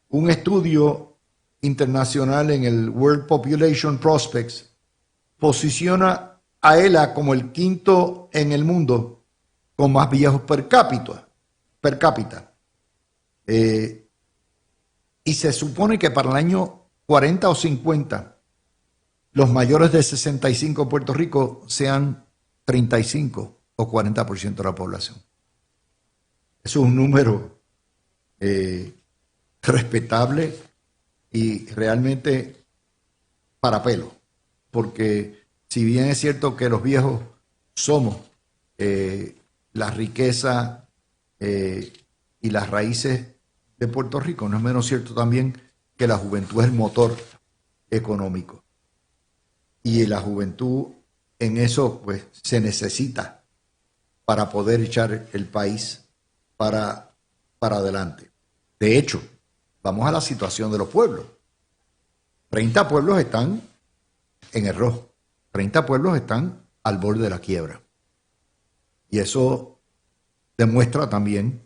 un estudio internacional en el World Population Prospects posiciona a ELA como el quinto en el mundo con más viejos per cápita. Y se supone que para el año 40 o 50 los mayores de 65 en Puerto Rico sean 35 o 40% de la población. Eso es un número respetable y realmente para pelo, porque si bien es cierto que los viejos somos la riqueza y las raíces de Puerto Rico, no es menos cierto también que la juventud es el motor económico. Y la juventud en eso pues se necesita para poder echar el país para adelante. De hecho, vamos a la situación de los pueblos. 30 pueblos están en el rojo. 30 pueblos están al borde de la quiebra. Y eso demuestra también,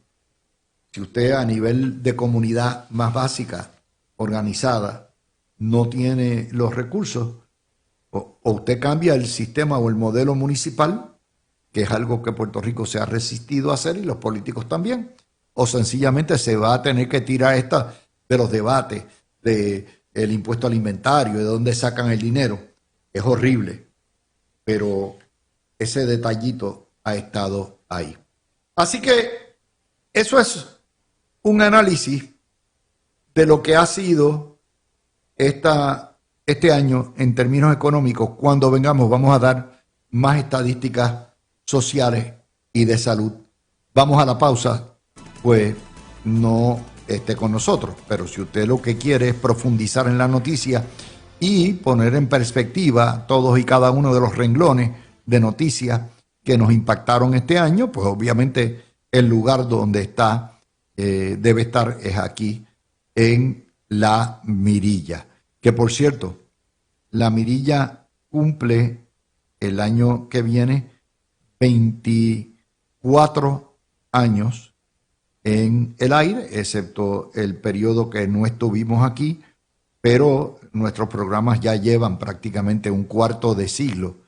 si usted a nivel de comunidad más básica, organizada, no tiene los recursos, o usted cambia el sistema o el modelo municipal, que es algo que Puerto Rico se ha resistido a hacer y los políticos también, o sencillamente se va a tener que tirar esta de los debates del impuesto al inventario, de dónde sacan el dinero. Es horrible, pero ese detallito ha estado ahí. Así que eso es un análisis de lo que ha sido este año en términos económicos. Cuando vengamos vamos a dar más estadísticas sociales y de salud. Vamos a la pausa, pues no esté con nosotros, pero si usted lo que quiere es profundizar en la noticia y poner en perspectiva todos y cada uno de los renglones de noticias que nos impactaron este año, pues obviamente el lugar donde está debe estar es aquí en La Mirilla, que por cierto, La Mirilla cumple el año que viene 24 años en el aire, excepto el periodo que no estuvimos aquí, pero nuestros programas ya llevan prácticamente un cuarto de siglo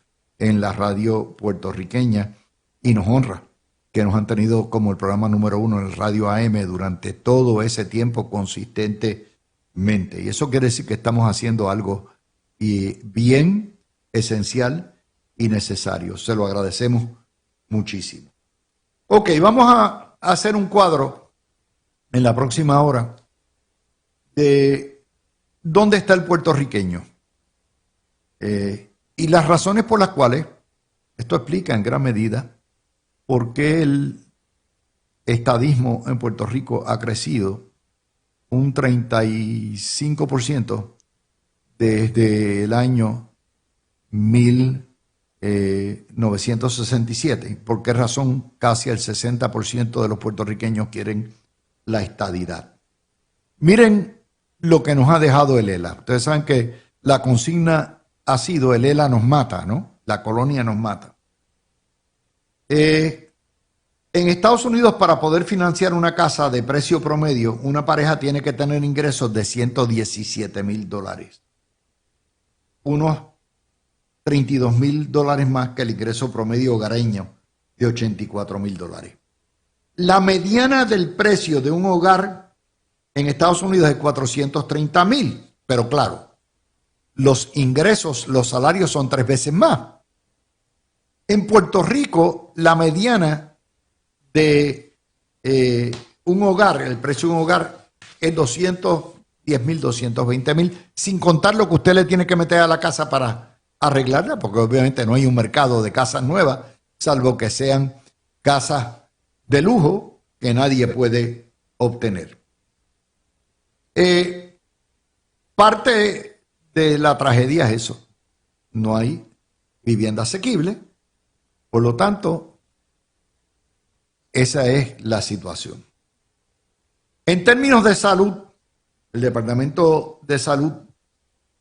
en la radio puertorriqueña y nos honra que nos han tenido como el programa número 1 en el radio AM durante todo ese tiempo consistentemente. Y eso quiere decir que estamos haciendo algo bien, esencial y necesario. Se lo agradecemos muchísimo. Ok, vamos a hacer un cuadro en la próxima hora de dónde está el puertorriqueño. Y las razones por las cuales, esto explica en gran medida por qué el estadismo en Puerto Rico ha crecido un 35% desde el año 1967. ¿Por qué razón casi el 60% de los puertorriqueños quieren la estadidad? Miren lo que nos ha dejado el ELA. Ustedes saben que la consigna ha sido el ELA nos mata, ¿no? La colonia nos mata. En Estados Unidos, para poder financiar una casa de precio promedio, una pareja tiene que tener ingresos de $117,000. Unos $32,000 más que el ingreso promedio hogareño de $84,000. La mediana del precio de un hogar en Estados Unidos es $430,000, pero claro, los ingresos, los salarios son 3 veces más. En Puerto Rico, la mediana de un hogar, el precio de un hogar es $210,000, $220,000, sin contar lo que usted le tiene que meter a la casa para arreglarla, porque obviamente no hay un mercado de casas nuevas, salvo que sean casas de lujo que nadie puede obtener. Parte de la tragedia es eso. No hay vivienda asequible, por lo tanto, esa es la situación. En términos de salud, el Departamento de Salud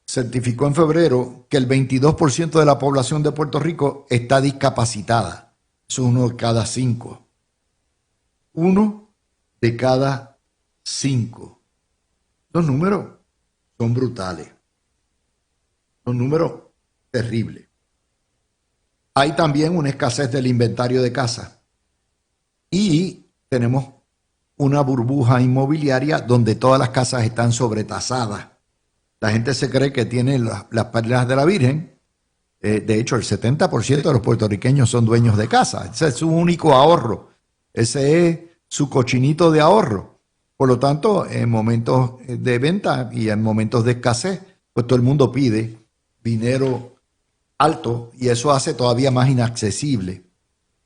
certificó en febrero que el 22% de la población de Puerto Rico está discapacitada. Eso es 1 de cada 5. 1 de cada 5. Los números son brutales. Son números terribles. Hay también una escasez del inventario de casas. Y tenemos una burbuja inmobiliaria donde todas las casas están sobretasadas. La gente se cree que tiene las perlas de la Virgen. De hecho, el 70% de los puertorriqueños son dueños de casa. Ese es su único ahorro. Ese es su cochinito de ahorro. Por lo tanto, en momentos de venta y en momentos de escasez, pues todo el mundo pide dinero alto y eso hace todavía más inaccesible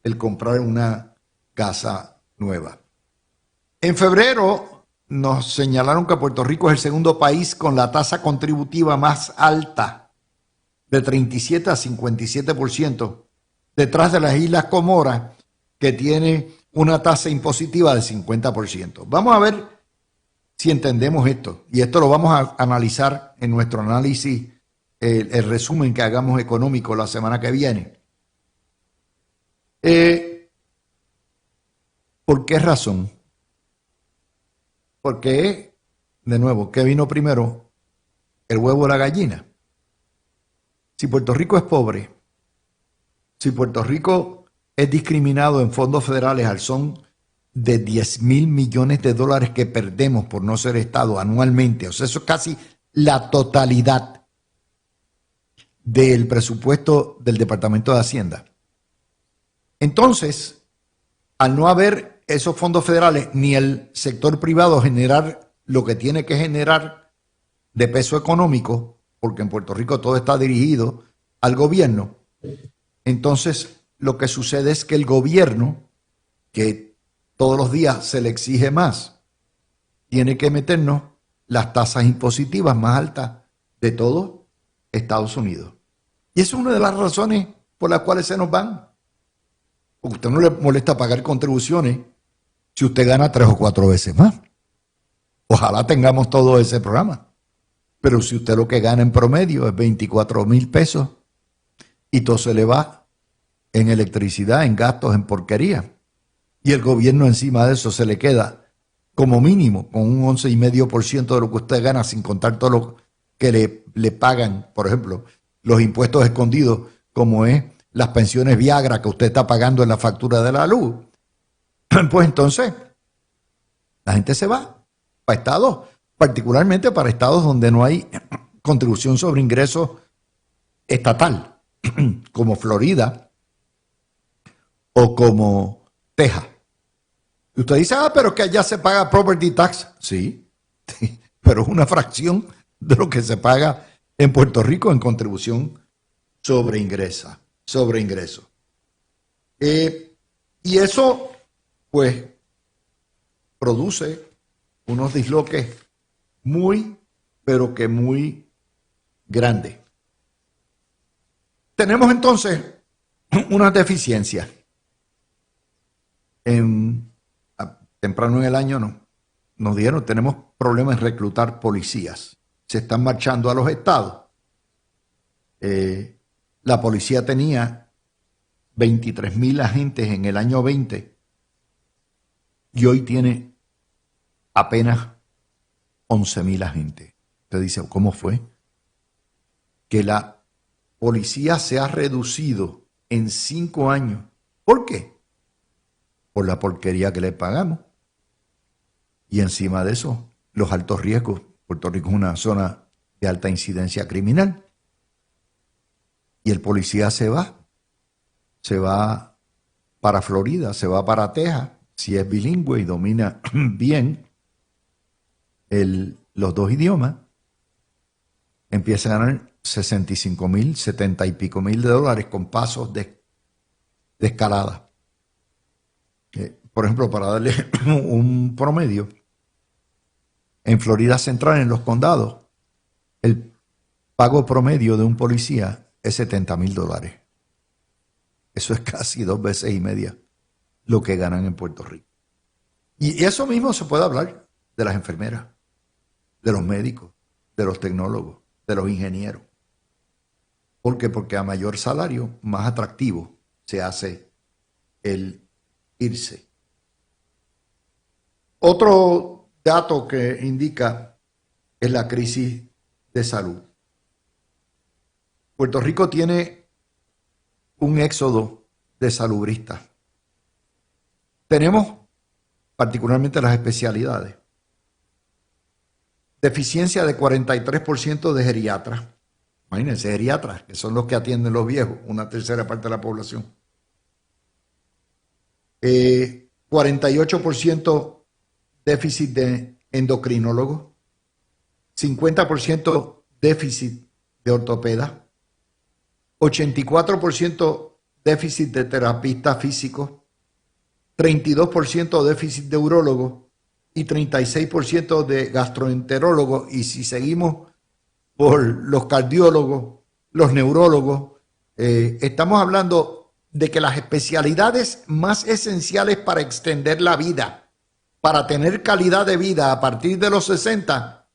el comprar una casa nueva. En febrero nos señalaron que Puerto Rico es el segundo país con la tasa contributiva más alta, de 37 a 57%, detrás de las Islas Comoras, que tiene una tasa impositiva de 50%. Vamos a ver si entendemos esto, y esto lo vamos a analizar en nuestro análisis, el resumen que hagamos económico la semana que viene. ¿Por qué razón? Porque, de nuevo, ¿qué vino primero? ¿El huevo o la gallina? Si Puerto Rico es pobre, si Puerto Rico es discriminado en fondos federales al son de 10,000 millones de dólares que perdemos por no ser Estado anualmente, o sea, eso es casi la totalidad del presupuesto del Departamento de Hacienda. Entonces, al no haber esos fondos federales ni el sector privado generar lo que tiene que generar de peso económico, porque en Puerto Rico todo está dirigido al gobierno, entonces lo que sucede es que el gobierno, que todos los días se le exige más, tiene que meternos las tasas impositivas más altas de todo Estados Unidos. Y esa es una de las razones por las cuales se nos van. Porque a usted no le molesta pagar contribuciones si usted gana 3 o 4 veces más. Ojalá tengamos todo ese programa. Pero si usted lo que gana en promedio es 24,000 pesos y todo se le va en electricidad, en gastos, en porquería, y el gobierno encima de eso se le queda como mínimo con un 11,5% de lo que usted gana, sin contar todo lo que le pagan, por ejemplo, los impuestos escondidos, como es las pensiones Viagra que usted está pagando en la factura de la luz, pues entonces la gente se va para estados, particularmente para estados donde no hay contribución sobre ingresos estatal, como Florida o como Texas. Y usted dice, pero que allá se paga property tax. Sí, pero es una fracción de lo que se paga en Puerto Rico en contribución sobre ingresos. Y eso, pues, produce unos disloques muy, pero que muy grandes. Tenemos entonces unas deficiencias. Temprano en el año nos dijeron, tenemos problemas en reclutar policías. Se están marchando a los estados. La policía tenía 23,000 agentes en el año 20 y hoy tiene apenas 11,000 agentes. Usted dice, ¿cómo fue? Que la policía se ha reducido en 5 años. ¿Por qué? Por la porquería que le pagamos. Y encima de eso, los altos riesgos. Puerto Rico es una zona de alta incidencia criminal. Y el policía se va para Florida, se va para Texas, si es bilingüe y domina bien los dos idiomas, empieza a ganar 65,000, 70 y pico mil de dólares con pasos de escalada. Por ejemplo, para darle un promedio, en Florida Central, en los condados, el pago promedio de un policía es 70,000 dólares. Eso es casi 2 veces y media lo que ganan en Puerto Rico. Y eso mismo se puede hablar de las enfermeras, de los médicos, de los tecnólogos, de los ingenieros. ¿Por qué? Porque a mayor salario, más atractivo se hace el irse. Otro dato que indica es la crisis de salud. Puerto Rico tiene un éxodo de salubristas. Tenemos particularmente las especialidades. Deficiencia de 43% de geriatras. Imagínense, geriatras, que son los que atienden los viejos, una tercera parte de la población. 48% déficit de endocrinólogos. 50% déficit de ortopedas. 84% déficit de terapistas físicos. 32% déficit de urólogos y 36% de gastroenterólogos. Y si seguimos por los cardiólogos, los neurólogos, estamos hablando de que las especialidades más esenciales para extender la vida, para tener calidad de vida a partir de los 60,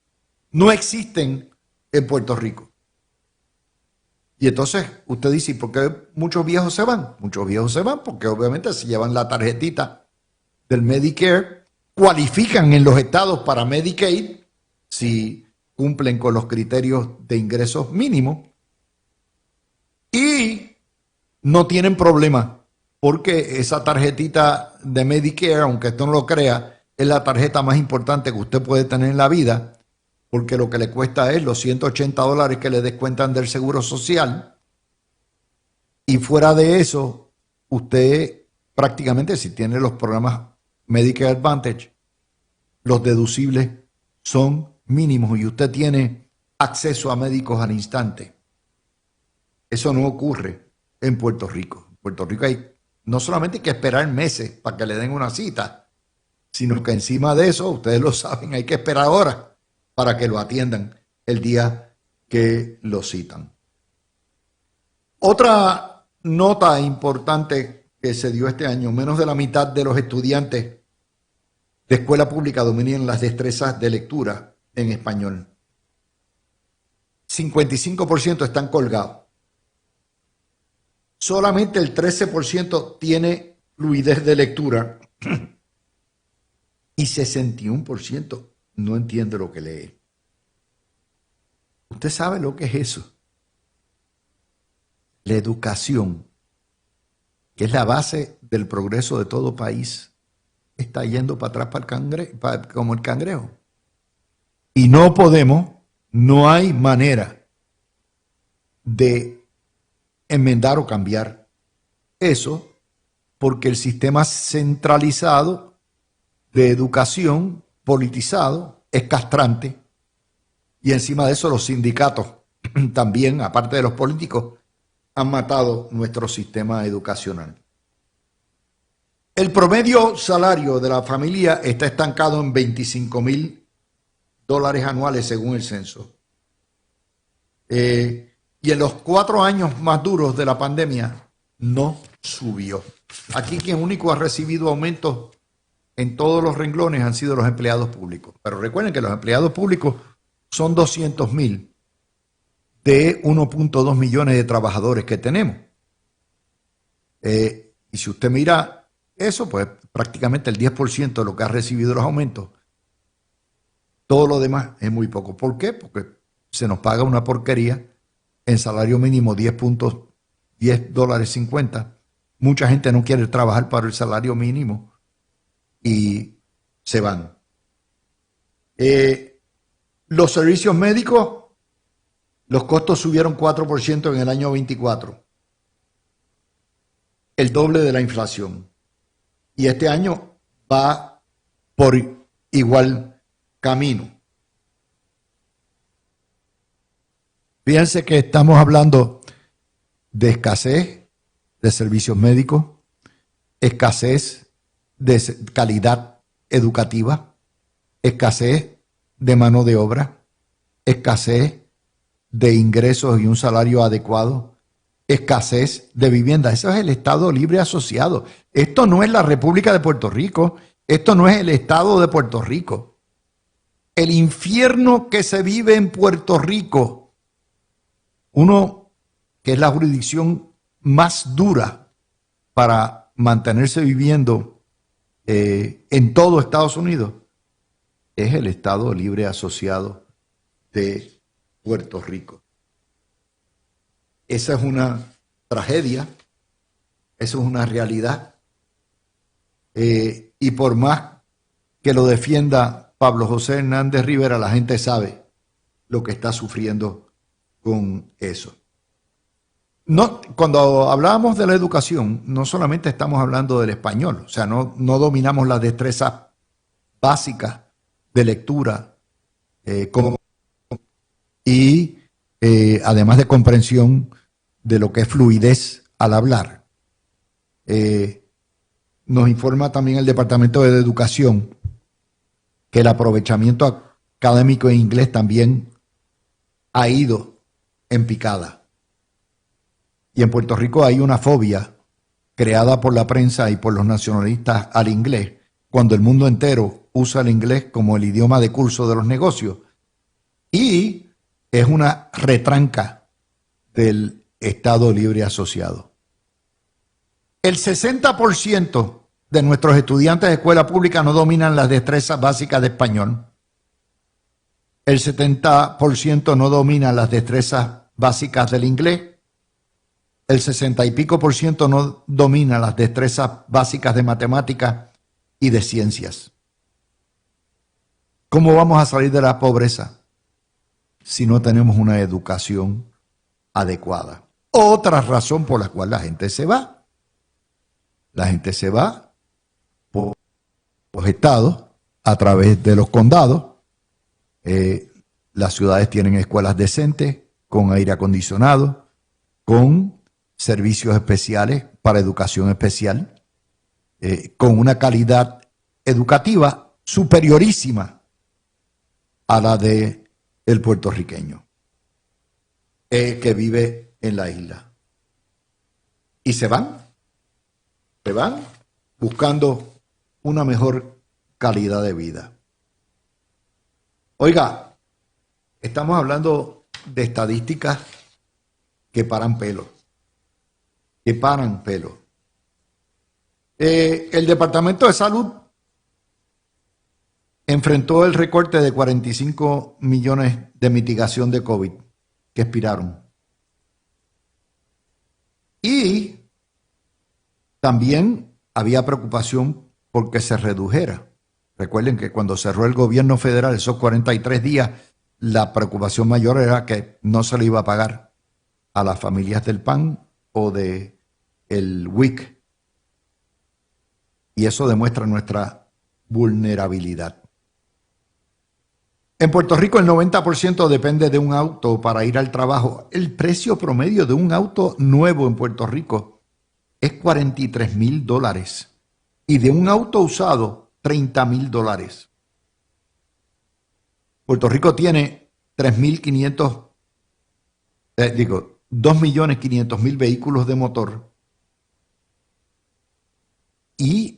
no existen en Puerto Rico. Y entonces usted dice, ¿por qué muchos viejos se van? Muchos viejos se van porque obviamente si llevan la tarjetita del Medicare, cualifican en los estados para Medicaid, si cumplen con los criterios de ingresos mínimos, y no tienen problema, porque esa tarjetita de Medicare, aunque usted no lo crea, es la tarjeta más importante que usted puede tener en la vida, porque lo que le cuesta es los $180 que le descuentan del Seguro Social, y fuera de eso, usted prácticamente, si tiene los programas Medicare Advantage, los deducibles son mínimos y usted tiene acceso a médicos al instante. Eso no ocurre en Puerto Rico. En Puerto Rico no solamente hay que esperar meses para que le den una cita, sino que encima de eso, ustedes lo saben, hay que esperar horas para que lo atiendan el día que lo citan. Otra nota importante que se dio este año, menos de la mitad de los estudiantes de escuela pública dominan las destrezas de lectura en español. 55% están colgados. Solamente el 13% tiene fluidez de lectura y 61% no entiende lo que lee. ¿Usted sabe lo que es eso? La educación que es la base del progreso de todo país, está yendo para atrás como el cangrejo. Y no podemos, no hay manera de enmendar o cambiar eso, porque el sistema centralizado de educación politizado es castrante, y encima de eso los sindicatos también, aparte de los políticos, han matado nuestro sistema educacional. El promedio salario de la familia está estancado en $25,000 anuales según el censo. Y en los 4 años más duros de la pandemia no subió. Aquí quien único ha recibido aumentos en todos los renglones han sido los empleados públicos. Pero recuerden que los empleados públicos son 200,000 de 1.2 millones de trabajadores que tenemos. Y si usted mira eso, pues prácticamente el 10% de lo que ha recibido los aumentos. Todo lo demás es muy poco. ¿Por qué? Porque se nos paga una porquería en salario mínimo $10.50. Mucha gente no quiere trabajar para el salario mínimo y se van. Los servicios médicos, los costos subieron 4% en el año 24. El doble de la inflación. Y este año va por igual camino. Fíjense que estamos hablando de escasez de servicios médicos, escasez de calidad educativa, escasez de mano de obra, escasez de ingresos y un salario adecuado, escasez de vivienda. Eso es el Estado Libre Asociado. Esto no es la República de Puerto Rico, esto no es el Estado de Puerto Rico. El infierno que se vive en Puerto Rico, uno que es la jurisdicción más dura para mantenerse viviendo en todo Estados Unidos, es el Estado Libre Asociado de Puerto Rico. Esa es una tragedia, eso es una realidad. Y por más que lo defienda Pablo José Hernández Rivera, la gente sabe lo que está sufriendo con eso. No, cuando hablábamos de la educación, no solamente estamos hablando del español, o sea, no dominamos las destrezas básicas de lectura y además de comprensión de lo que es fluidez al hablar. Nos informa también el Departamento de Educación que el aprovechamiento académico en inglés también ha ido en picada. Y en Puerto Rico hay una fobia creada por la prensa y por los nacionalistas al inglés, cuando el mundo entero usa el inglés como el idioma de curso de los negocios. Y es una retranca del Estado Libre Asociado. El 60% de nuestros estudiantes de escuela pública no dominan las destrezas básicas de español. El 70% no domina las destrezas básicas del inglés. El 60 y pico por ciento no domina las destrezas básicas de matemáticas y de ciencias. ¿Cómo vamos a salir de la pobreza si no tenemos una educación adecuada? Otra razón por la cual la gente se va. La gente se va por los estados a través de los condados. Las ciudades tienen escuelas decentes, con aire acondicionado, con servicios especiales para educación especial, con una calidad educativa superiorísima a la de el puertorriqueño que vive en la isla. Y se van buscando una mejor calidad de vida. Oiga, estamos hablando de estadísticas que paran pelo. El Departamento de Salud enfrentó el recorte de 45 millones de mitigación de COVID que expiraron. Y También había preocupación porque se redujera. Recuerden que cuando cerró el gobierno federal, esos 43 días, la preocupación mayor era que no se le iba a pagar a las familias del PAN o de el WIC. Y eso demuestra nuestra vulnerabilidad. En Puerto Rico el 90% depende de un auto para ir al trabajo. El precio promedio de un auto nuevo en Puerto Rico es $43,000 y de un auto usado $30,000. Puerto Rico tiene 2.500.000 vehículos de motor y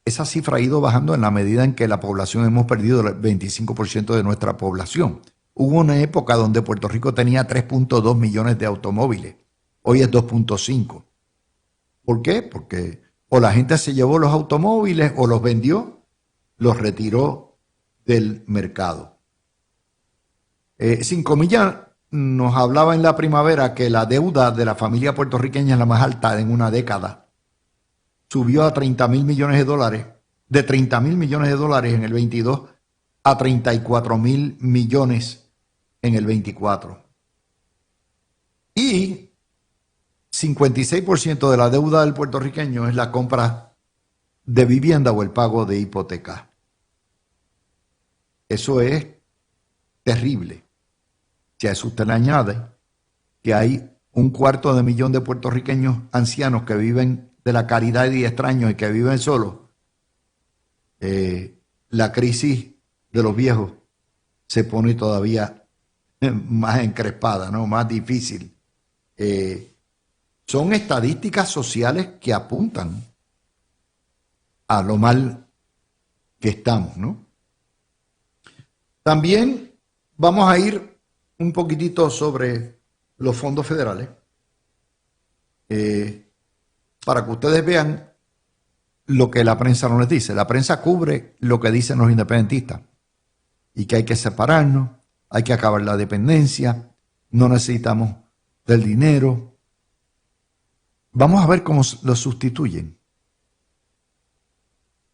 esa cifra ha ido bajando en la medida en que la población hemos perdido el 25% de nuestra población. Hubo una época donde Puerto Rico tenía 3.2 millones de automóviles. Hoy es 2.5. ¿Por qué? Porque o la gente se llevó los automóviles o los vendió, los retiró del mercado. Cinco Millas nos hablaba en la primavera que la deuda de la familia puertorriqueña es la más alta en una década. Subió a $30,000 millones, de $30,000 millones en el 22 a $34,000 millones en el 24. Y 56% de la deuda del puertorriqueño es la compra de vivienda o el pago de hipoteca. Eso es terrible. Si a eso usted le añade que hay 250,000 de puertorriqueños ancianos que viven de la caridad y extraños y que viven solos, la crisis de los viejos se pone todavía más encrespada, ¿no? Más difícil. Son estadísticas sociales que apuntan a lo mal que estamos, ¿no? También vamos a ir un poquitito sobre los fondos federales. Para que ustedes vean lo que la prensa no les dice. La prensa cubre lo que dicen los independentistas y que hay que separarnos, hay que acabar la dependencia, no necesitamos del dinero. Vamos a ver cómo lo sustituyen.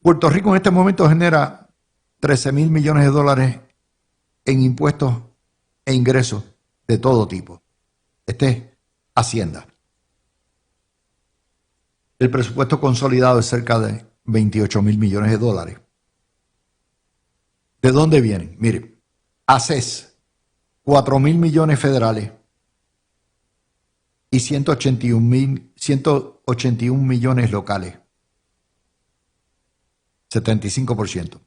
Puerto Rico en este momento genera $13,000 millones en impuestos e ingresos de todo tipo. Este es Hacienda. El presupuesto consolidado es cerca de $28,000 millones. ¿De dónde vienen? Mire, ACES, 4,000 millones federales y 181 millones locales, 75%.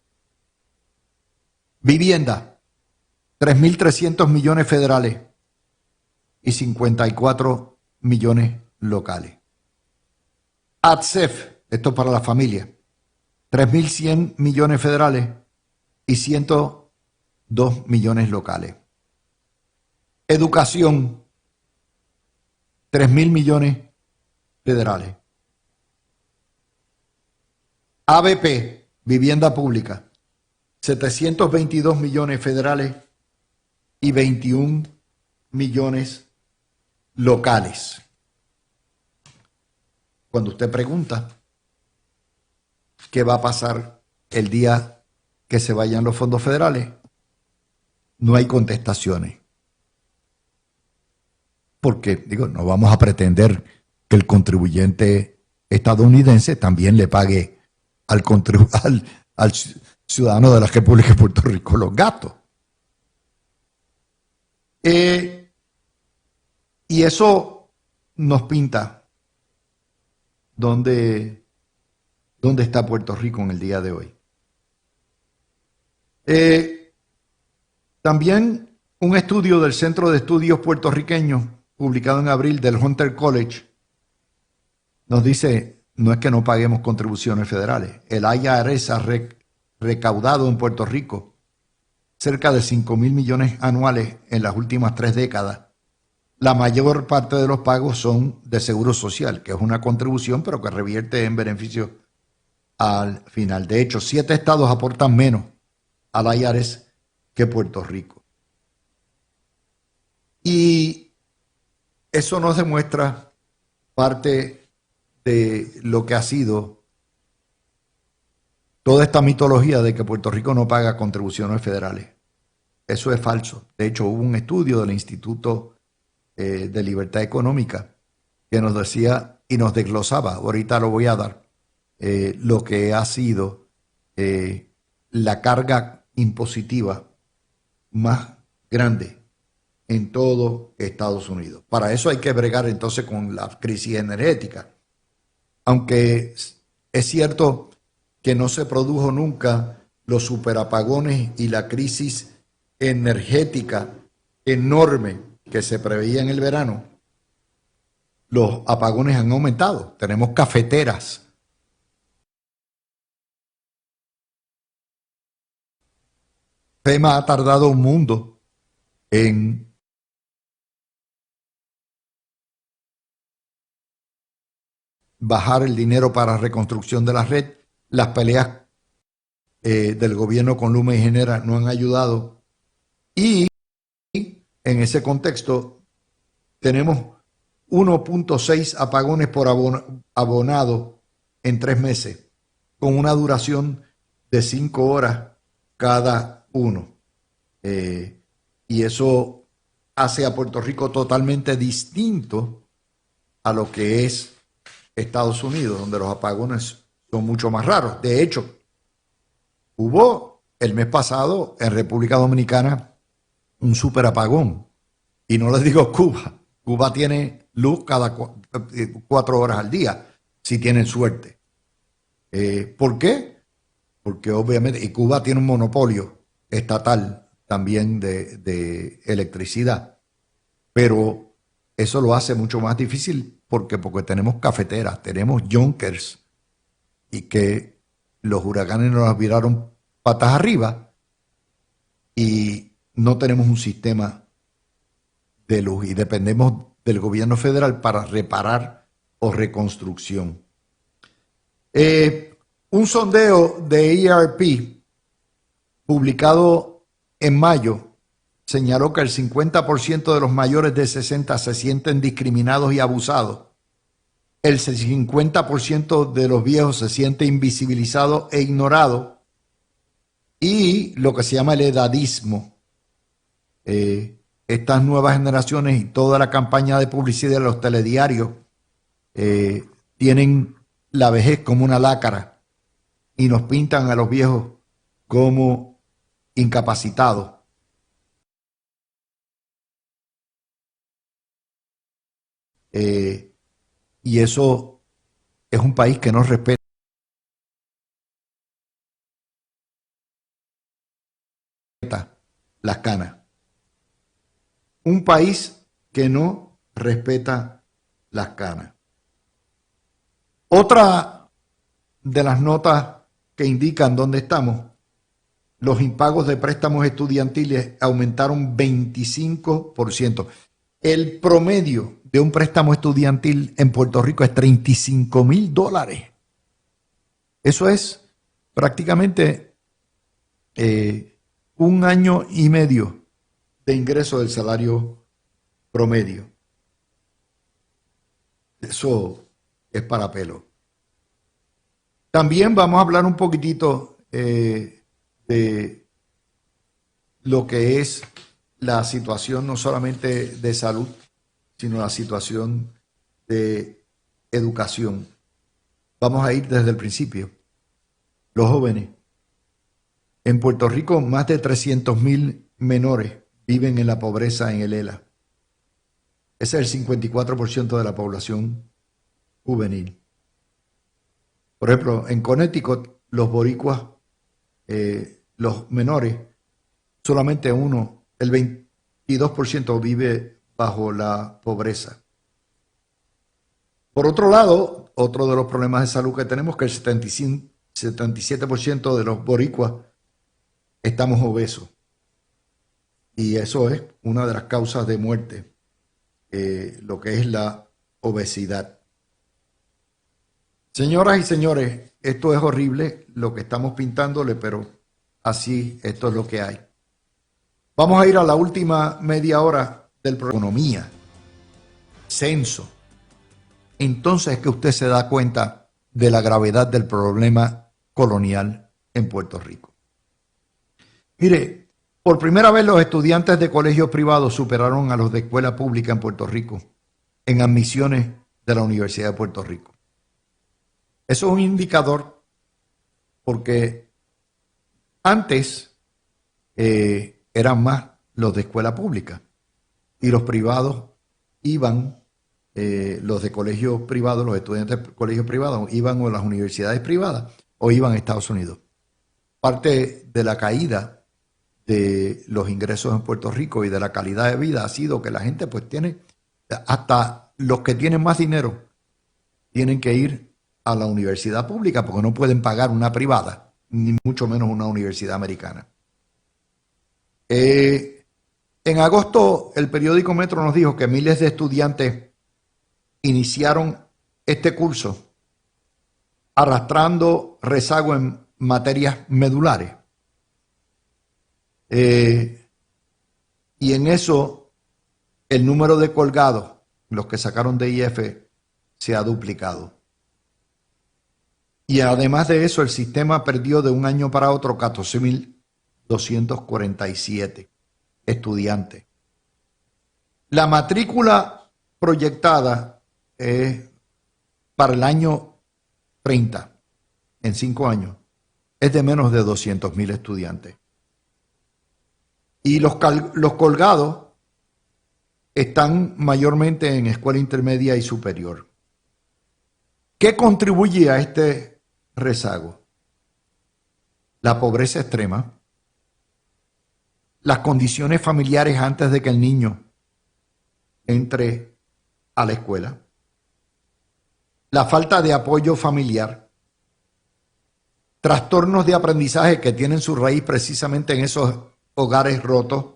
Vivienda, 3,300 millones federales y 54 millones locales. ATSEF, esto para la familia, 3,100 millones federales y 102 millones locales. Educación, 3,000 millones federales. ABP, vivienda pública, 722 millones federales y 21 millones locales. Cuando usted pregunta qué va a pasar el día que se vayan los fondos federales, no hay contestaciones. Porque, no vamos a pretender que el contribuyente estadounidense también le pague al ciudadano de la República de Puerto Rico los gastos. Y eso nos pinta dónde está Puerto Rico en el día de hoy. También un estudio del Centro de Estudios Puertorriqueños, publicado en abril del Hunter College, nos dice, no es que no paguemos contribuciones federales. El IRS ha recaudado en Puerto Rico cerca de 5,000 millones anuales en las últimas 3 décadas. La mayor parte de los pagos son de seguro social, que es una contribución, pero que revierte en beneficios al final. De hecho, 7 estados aportan menos al IRS que Puerto Rico. Y eso nos demuestra parte de lo que ha sido toda esta mitología de que Puerto Rico no paga contribuciones federales. Eso es falso. De hecho, hubo un estudio del Instituto de Libertad Económica que nos decía y nos desglosaba, ahorita lo voy a dar, lo que ha sido la carga impositiva más grande en todo Estados Unidos. Para eso hay que bregar entonces con la crisis energética. Aunque es cierto que no se produjo nunca los superapagones y la crisis energética enorme que se preveía en el verano, los apagones han aumentado. Tenemos cafeteras. FEMA ha tardado un mundo en bajar el dinero para reconstrucción de la red. Las peleas del gobierno con Luma y Genera no han ayudado. Y en ese contexto tenemos 1.6 apagones por abonado en 3 meses, con una duración de 5 horas cada uno. Y eso hace a Puerto Rico totalmente distinto a lo que es Estados Unidos, donde los apagones son mucho más raros. De hecho, hubo el mes pasado en República Dominicana un super apagón. Y no les digo Cuba. Cuba tiene luz cada 4 horas al día, si tienen suerte. ¿Por qué? Porque obviamente, y Cuba tiene un monopolio estatal también de electricidad. Pero eso lo hace mucho más difícil porque tenemos cafeteras, tenemos Yonkers, y que los huracanes nos viraron patas arriba y no tenemos un sistema de luz y dependemos del gobierno federal para reparar o reconstrucción. Un sondeo de ERP publicado en mayo señaló que el 50% de los mayores de 60 se sienten discriminados y abusados. El 50% de los viejos se siente invisibilizado e ignorado. Y lo que se llama el edadismo. Estas nuevas generaciones y toda la campaña de publicidad de los telediarios tienen la vejez como una lácara y nos pintan a los viejos como incapacitados. Y eso es un país que no respeta las canas. Un país que no respeta las canas. Otra de las notas que indican dónde estamos, los impagos de préstamos estudiantiles aumentaron 25%. El promedio de un préstamo estudiantil en Puerto Rico es $35,000. Eso es prácticamente 1 año y medio de ingreso del salario promedio. Eso es para pelo. También vamos a hablar un poquitito de lo que es la situación no solamente de salud, sino la situación de educación. Vamos a ir desde el principio. Los jóvenes. En Puerto Rico, más de 300,000 menores viven en la pobreza en el ELA. Ese es el 54% de la población juvenil. Por ejemplo, en Connecticut, los boricuas, los menores, solamente el 22% vive bajo la pobreza. Por otro lado, otro de los problemas de salud que tenemos es que el 77% de los boricuas estamos obesos. Y eso es una de las causas de muerte, lo que es la obesidad. Señoras y señores, esto es horrible lo que estamos pintándole, pero así esto es lo que hay. Vamos a ir a la última media hora del programa. Economía, censo, entonces es que usted se da cuenta de la gravedad del problema colonial en Puerto Rico. Mire, por primera vez los estudiantes de colegios privados superaron a los de escuela pública en Puerto Rico en admisiones de la Universidad de Puerto Rico. Eso es un indicador porque antes eran más los de escuela pública y los privados iban, los de colegios privados, los estudiantes de colegios privados iban a las universidades privadas o iban a Estados Unidos. Parte de la caída de los ingresos en Puerto Rico y de la calidad de vida ha sido que la gente pues tiene, hasta los que tienen más dinero, tienen que ir a la universidad pública porque no pueden pagar una privada, ni mucho menos una universidad americana. En agosto, el periódico Metro nos dijo que miles de estudiantes iniciaron este curso arrastrando rezago en materias medulares. Y en eso, el número de colgados, los que sacaron de IF, se ha duplicado. Y además de eso, el sistema perdió de un año para otro 14.247 estudiantes. La matrícula proyectada para el año 30, en 5 años, es de menos de 200.000 estudiantes. Y los colgados están mayormente en escuela intermedia y superior. ¿Qué contribuye a este rezago? La pobreza extrema, las condiciones familiares antes de que el niño entre a la escuela, la falta de apoyo familiar, trastornos de aprendizaje que tienen su raíz precisamente en esos hogares rotos,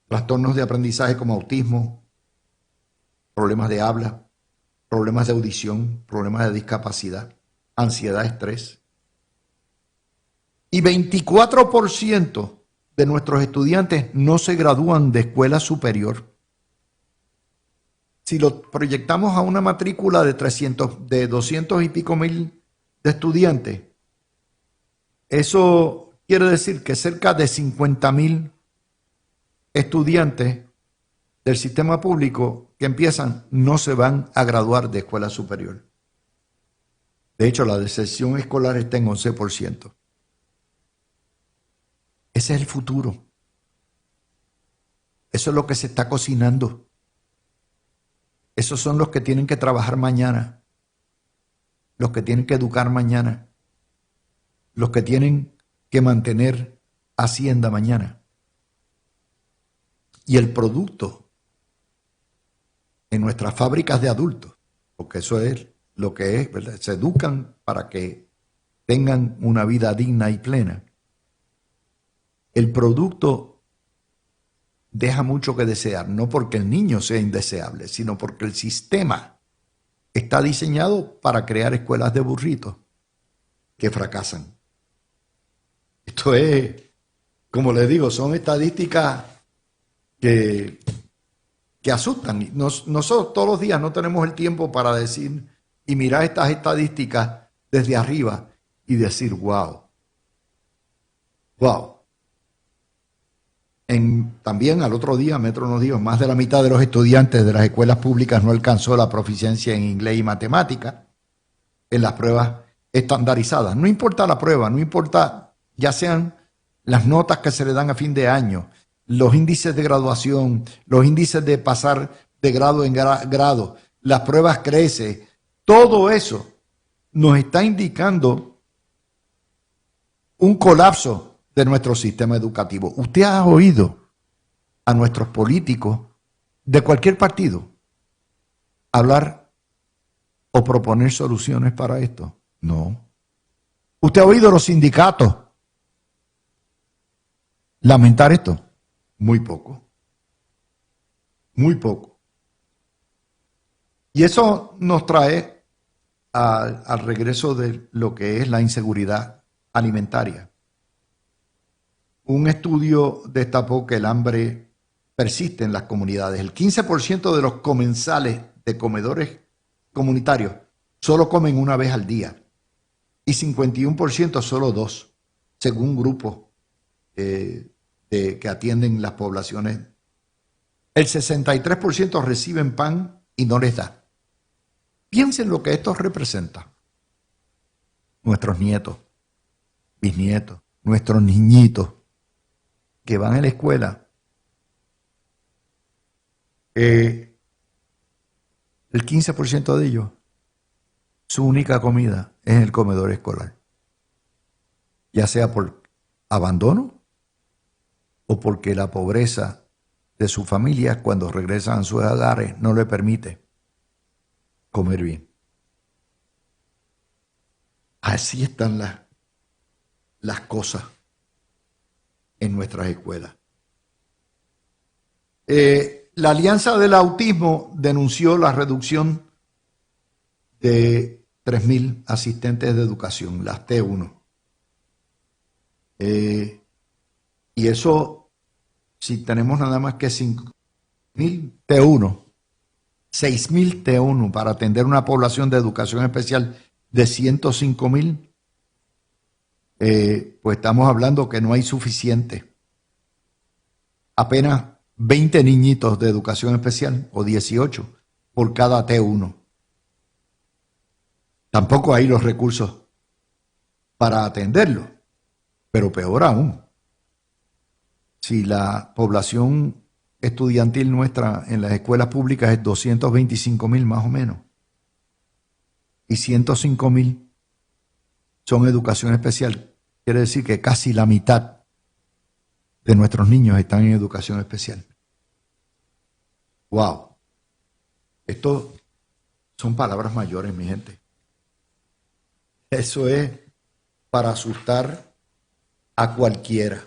trastornos de aprendizaje como autismo, problemas de habla, problemas de audición, problemas de discapacidad, ansiedad, estrés. Y 24% de nuestros estudiantes no se gradúan de escuela superior. Si lo proyectamos a una matrícula de 200 y pico mil de estudiantes, eso quiere decir que cerca de 50.000 estudiantes del sistema público que empiezan no se van a graduar de escuela superior. De hecho, la deserción escolar está en 11%. Ese es el futuro. Eso es lo que se está cocinando. Esos son los que tienen que trabajar mañana, los que tienen que educar mañana, los que tienen que mantener Hacienda mañana. Y el producto en nuestras fábricas de adultos, porque eso es lo que es, ¿verdad? Se educan para que tengan una vida digna y plena. El producto deja mucho que desear, no porque el niño sea indeseable, sino porque el sistema está diseñado para crear escuelas de burritos que fracasan. Esto es, como les digo, son estadísticas que asustan. Nosotros todos los días no tenemos el tiempo para decir y mirar estas estadísticas desde arriba y decir, wow. También al otro día Metro nos dijo, más de la mitad de los estudiantes de las escuelas públicas no alcanzó la proficiencia en inglés y matemática en las pruebas estandarizadas. No importa la prueba, no importa ya sean las notas que se le dan a fin de año, los índices de graduación, los índices de pasar de grado en grado, las pruebas CRECE, todo eso nos está indicando un colapso de nuestro sistema educativo. ¿Usted ha oído a nuestros políticos de cualquier partido hablar o proponer soluciones para esto? No. ¿Usted ha oído a los sindicatos lamentar esto? Muy poco. Muy poco. Y eso nos trae al regreso de lo que es la inseguridad alimentaria. Un estudio destapó que el hambre persiste en las comunidades. El 15% de los comensales de comedores comunitarios solo comen una vez al día y 51% solo dos, según grupos que atienden las poblaciones. El 63% reciben pan y no les da. Piensen lo que esto representa. Nuestros nietos, bisnietos, nuestros niñitos que van a la escuela. El 15% de ellos, su única comida es en el comedor escolar. Ya sea por abandono o porque la pobreza de su familia cuando regresan a sus hogares no le permite comer bien. Así están las cosas en nuestras escuelas. La Alianza del Autismo denunció la reducción de 3.000 asistentes de educación, las T1. Y eso, si tenemos nada más que 5.000 T1, 6.000 T1 para atender una población de educación especial de 105.000, pues estamos hablando que no hay suficiente. Apenas 20 niñitos de educación especial o 18 por cada T1. Tampoco hay los recursos para atenderlo, pero peor aún, si la población estudiantil nuestra en las escuelas públicas es 225.000 más o menos, y 105.000 son educación especial, quiere decir que casi la mitad de nuestros niños están en educación especial. ¡Wow! Esto son palabras mayores, mi gente. Eso es para asustar a cualquiera.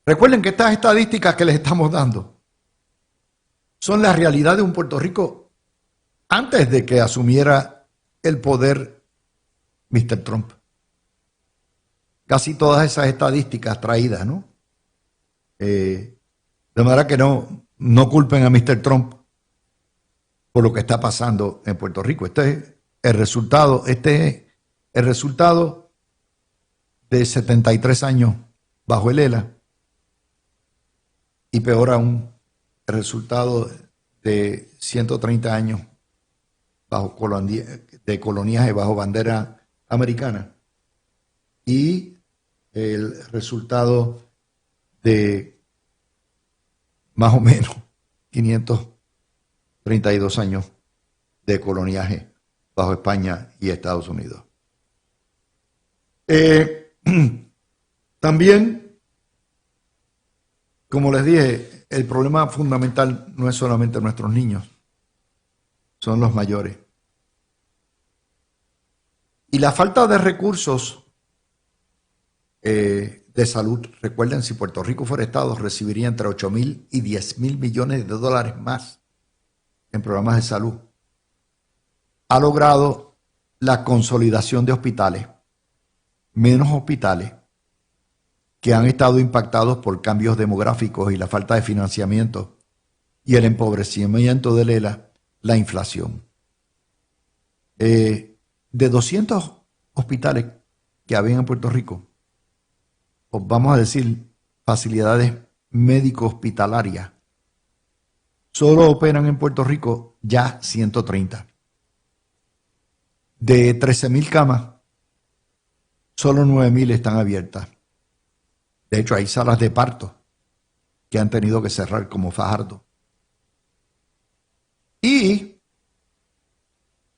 Recuerden que estas estadísticas que les estamos dando son la realidad de un Puerto Rico antes de que asumiera el poder Mr. Trump. Casi todas esas estadísticas traídas, ¿no? De manera que no culpen a Mr. Trump por lo que está pasando en Puerto Rico. Este es el resultado de 73 años bajo el ELA y peor aún, el resultado de 130 años de coloniaje bajo bandera americana y el resultado de más o menos 532 años de coloniaje bajo España y Estados Unidos. También, como les dije, el problema fundamental no es solamente nuestros niños, son los mayores. Y la falta de recursos de salud. Recuerden, si Puerto Rico fuera Estado, recibiría entre 8.000 y 10.000 millones de dólares más en programas de salud. Ha logrado la consolidación de hospitales, menos hospitales que han estado impactados por cambios demográficos y la falta de financiamiento y el empobrecimiento del ELA, la inflación. De 200 hospitales que había en Puerto Rico, pues vamos a decir facilidades médico-hospitalarias, solo operan en Puerto Rico ya 130. De 13.000 camas, solo 9.000 están abiertas. De hecho, hay salas de parto que han tenido que cerrar, como Fajardo. Y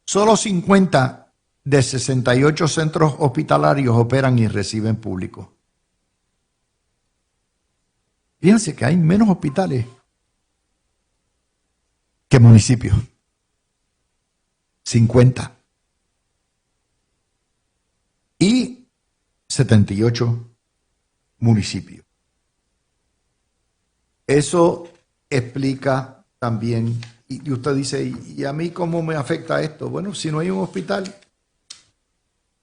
solo 50 de 68 centros hospitalarios operan y reciben público. Fíjense que hay menos hospitales que municipios. 50. Y 78 municipios. Eso explica también, y usted dice, ¿y a mí cómo me afecta esto? Bueno, si no hay un hospital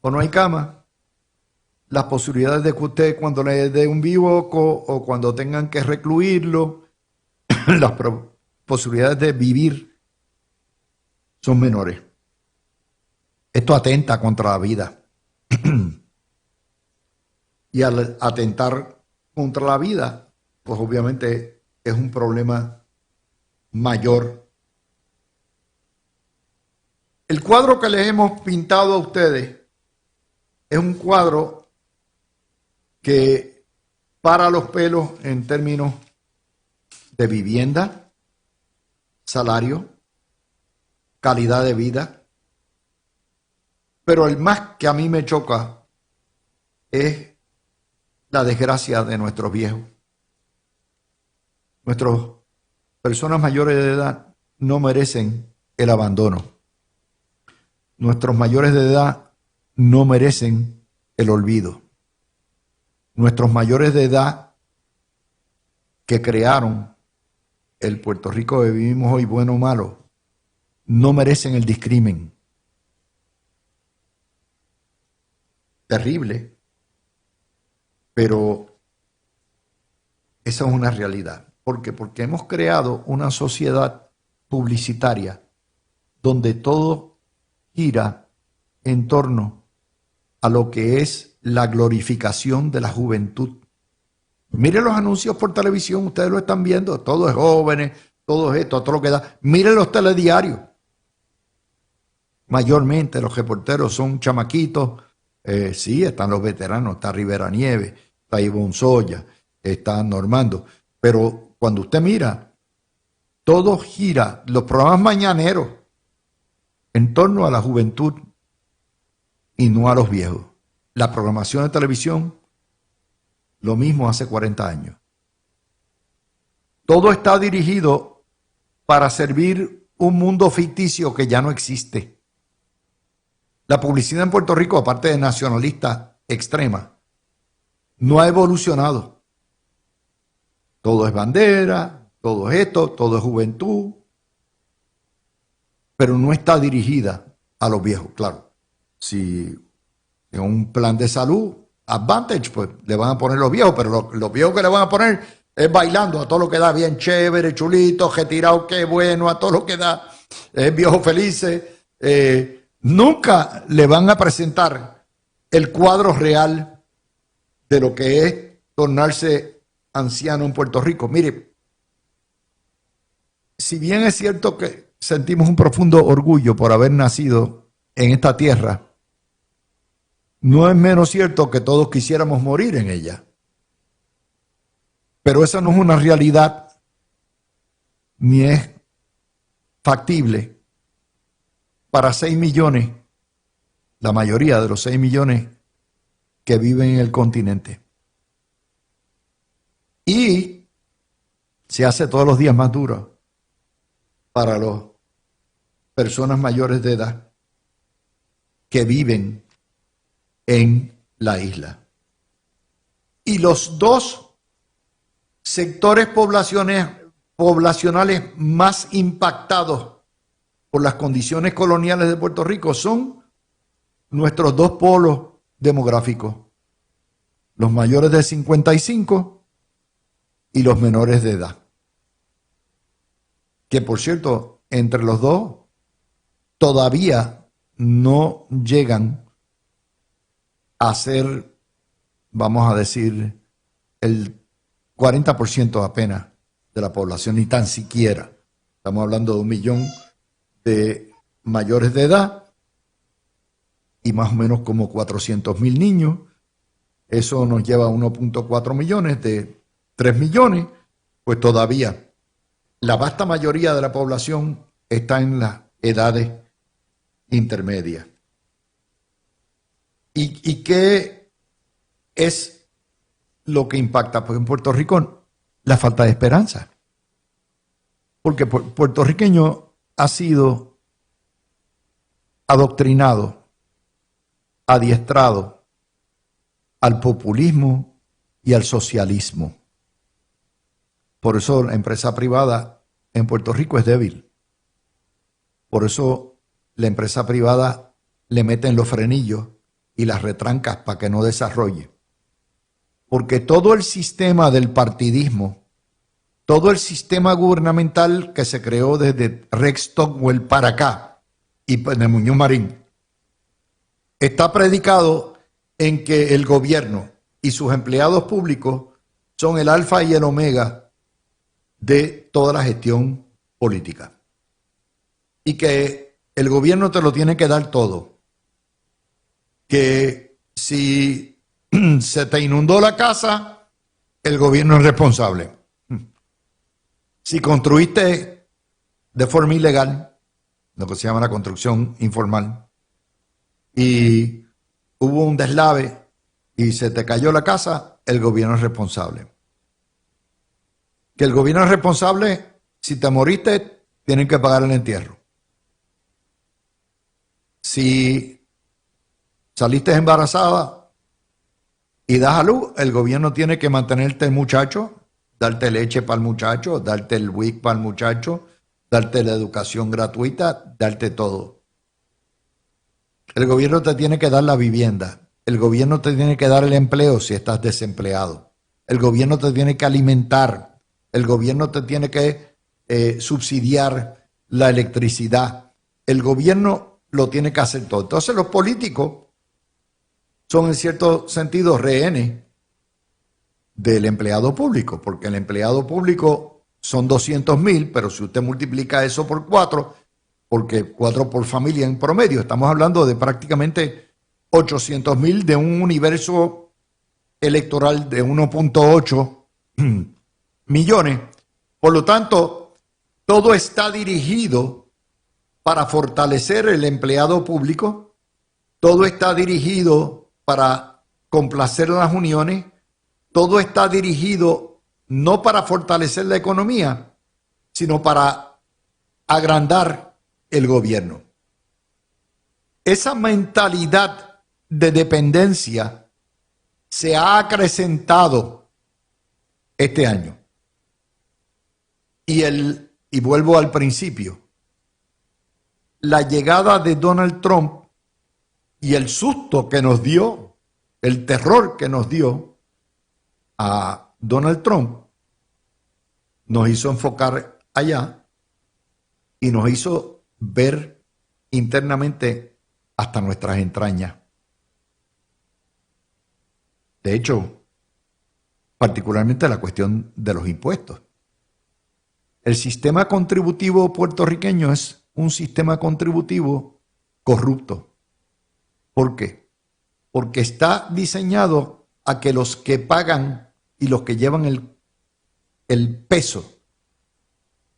o no hay cama, las posibilidades de que usted cuando le dé un bivoco o cuando tengan que recluirlo, las posibilidades de vivir son menores. Esto atenta contra la vida. Y al atentar contra la vida, pues obviamente es un problema mayor. El cuadro que les hemos pintado a ustedes es un cuadro que para los pelos en términos de vivienda, salario, calidad de vida. Pero el más que a mí me choca es la desgracia de nuestros viejos. Nuestras personas mayores de edad no merecen el abandono. Nuestros mayores de edad no merecen el olvido. Nuestros mayores de edad que crearon el Puerto Rico que vivimos hoy, bueno o malo, no merecen el discrimen. Terrible, pero esa es una realidad. ¿Por qué? Porque hemos creado una sociedad publicitaria donde todo gira en torno a lo que es la glorificación de la juventud. Miren los anuncios por televisión, ustedes lo están viendo, todo es jóvenes, todo es esto, todo lo que da. Miren los telediarios. Mayormente los reporteros son chamaquitos. Sí, están los veteranos, está Rivera Nieves, está Ivonne Soya, está Normando. Pero cuando usted mira, todo gira, los programas mañaneros, en torno a la juventud y no a los viejos. La programación de televisión, lo mismo hace 40 años. Todo está dirigido para servir un mundo ficticio que ya no existe. La publicidad en Puerto Rico, aparte de nacionalista extrema, no ha evolucionado. Todo es bandera, todo es esto, todo es juventud, pero no está dirigida a los viejos. Claro, si en un plan de salud, Advantage, pues le van a poner los viejos, pero los viejos que le van a poner es bailando a todo lo que da, bien chévere, chulito, retirado, qué bueno, a todo lo que da, es viejo felices. Nunca le van a presentar el cuadro real de lo que es tornarse anciano en Puerto Rico. Mire, si bien es cierto que sentimos un profundo orgullo por haber nacido en esta tierra, no es menos cierto que todos quisiéramos morir en ella. Pero esa no es una realidad, ni es factible para 6 millones, la mayoría de los 6 millones que viven en el continente. Y se hace todos los días más duro para las personas mayores de edad que viven en la isla. Y los dos sectores poblacionales más impactados por las condiciones coloniales de Puerto Rico son nuestros dos polos demográficos, los mayores de 55 y los menores de edad. Que por cierto, entre los dos todavía no llegan a ser, vamos a decir, el 40% apenas de la población, ni tan siquiera. Estamos hablando de 1 millón de mayores de edad y más o menos como 400,000 niños. Eso nos lleva a 1.4 millones de 3 millones, pues todavía la vasta mayoría de la población está en las edades intermedias. ¿Y qué es lo que impacta? Pues en Puerto Rico la falta de esperanza. Porque el puertorriqueño ha sido adoctrinado, adiestrado al populismo y al socialismo. Por eso la empresa privada en Puerto Rico es débil. Por eso la empresa privada le meten los frenillos y las retrancas para que no desarrolle. Porque todo el sistema del partidismo, todo el sistema gubernamental que se creó desde Rex Stockwell para acá y de Muñoz Marín, está predicado en que el gobierno y sus empleados públicos son el alfa y el omega de toda la gestión política. Y que el gobierno te lo tiene que dar todo. Que si se te inundó la casa, el gobierno es responsable. Si construiste de forma ilegal, lo que se llama la construcción informal, y hubo un deslave y se te cayó la casa, el gobierno es responsable. Que el gobierno es responsable, si te moriste, tienen que pagar el entierro. Si saliste embarazada y das a luz, el gobierno tiene que mantenerte el muchacho, darte leche para el muchacho, darte el WIC para el muchacho, darte la educación gratuita, darte todo. El gobierno te tiene que dar la vivienda. El gobierno te tiene que dar el empleo si estás desempleado. El gobierno te tiene que alimentar. El gobierno te tiene que subsidiar la electricidad. El gobierno lo tiene que hacer todo. Entonces los políticos son en cierto sentido rehenes del empleado público, porque el empleado público son 200,000, pero si usted multiplica eso por 4, porque 4 por familia en promedio, estamos hablando de prácticamente 800,000 de un universo electoral de 1.8 millones. Por lo tanto, todo está dirigido para fortalecer el empleado público, todo está dirigido para complacer las uniones, todo está dirigido no para fortalecer la economía, sino para agrandar el gobierno. Esa mentalidad de dependencia se ha acrecentado este año. Y vuelvo al principio. La llegada de Donald Trump y el susto que nos dio, el terror que nos dio a Donald Trump, nos hizo enfocar allá y nos hizo ver internamente hasta nuestras entrañas. De hecho, particularmente la cuestión de los impuestos. El sistema contributivo puertorriqueño es un sistema contributivo corrupto. ¿Por qué? Porque está diseñado a que los que pagan y los que llevan el peso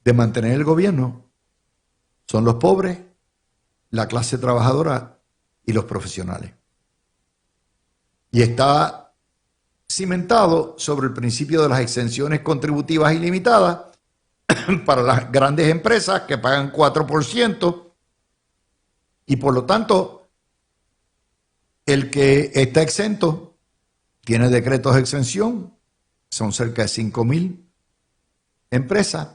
de mantener el gobierno son los pobres, la clase trabajadora y los profesionales. Y está cimentado sobre el principio de las exenciones contributivas ilimitadas para las grandes empresas que pagan 4%, y por lo tanto el que está exento tiene decretos de exención, son cerca de 5,000 empresas,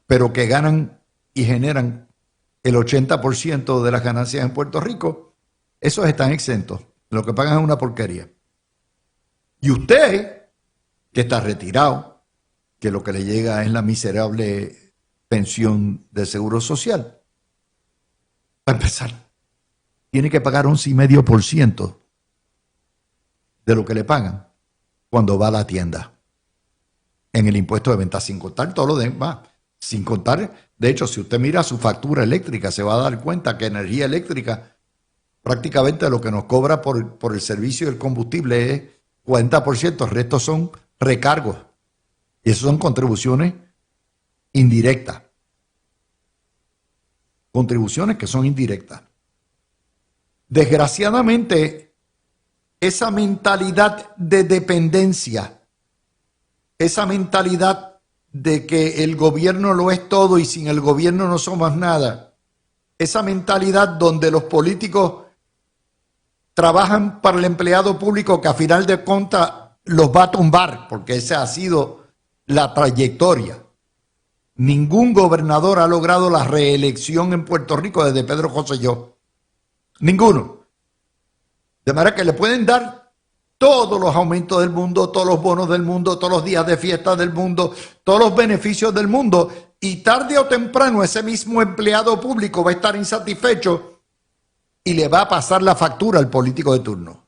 pero que ganan y generan el 80% de las ganancias en Puerto Rico, esos están exentos, lo que pagan es una porquería. Y usted, que está retirado, que lo que le llega es la miserable pensión de seguro social, para empezar, tiene que pagar 11,5% de lo que le pagan cuando va a la tienda en el impuesto de venta, sin contar todo lo demás, sin contar, de hecho, si usted mira su factura eléctrica, se va a dar cuenta que energía eléctrica, prácticamente lo que nos cobra por el servicio del combustible es 40%, el resto son recargos. Y eso son contribuciones indirectas. Contribuciones que son indirectas. Desgraciadamente, esa mentalidad de dependencia, esa mentalidad de que el gobierno lo es todo y sin el gobierno no somos nada, esa mentalidad donde los políticos trabajan para el empleado público que a final de cuentas los va a tumbar, porque esa ha sido la trayectoria. Ningún gobernador ha logrado la reelección en Puerto Rico desde Pedro Rosselló. Ninguno. De manera que le pueden dar todos los aumentos del mundo, todos los bonos del mundo, todos los días de fiesta del mundo, todos los beneficios del mundo, y tarde o temprano ese mismo empleado público va a estar insatisfecho y le va a pasar la factura al político de turno.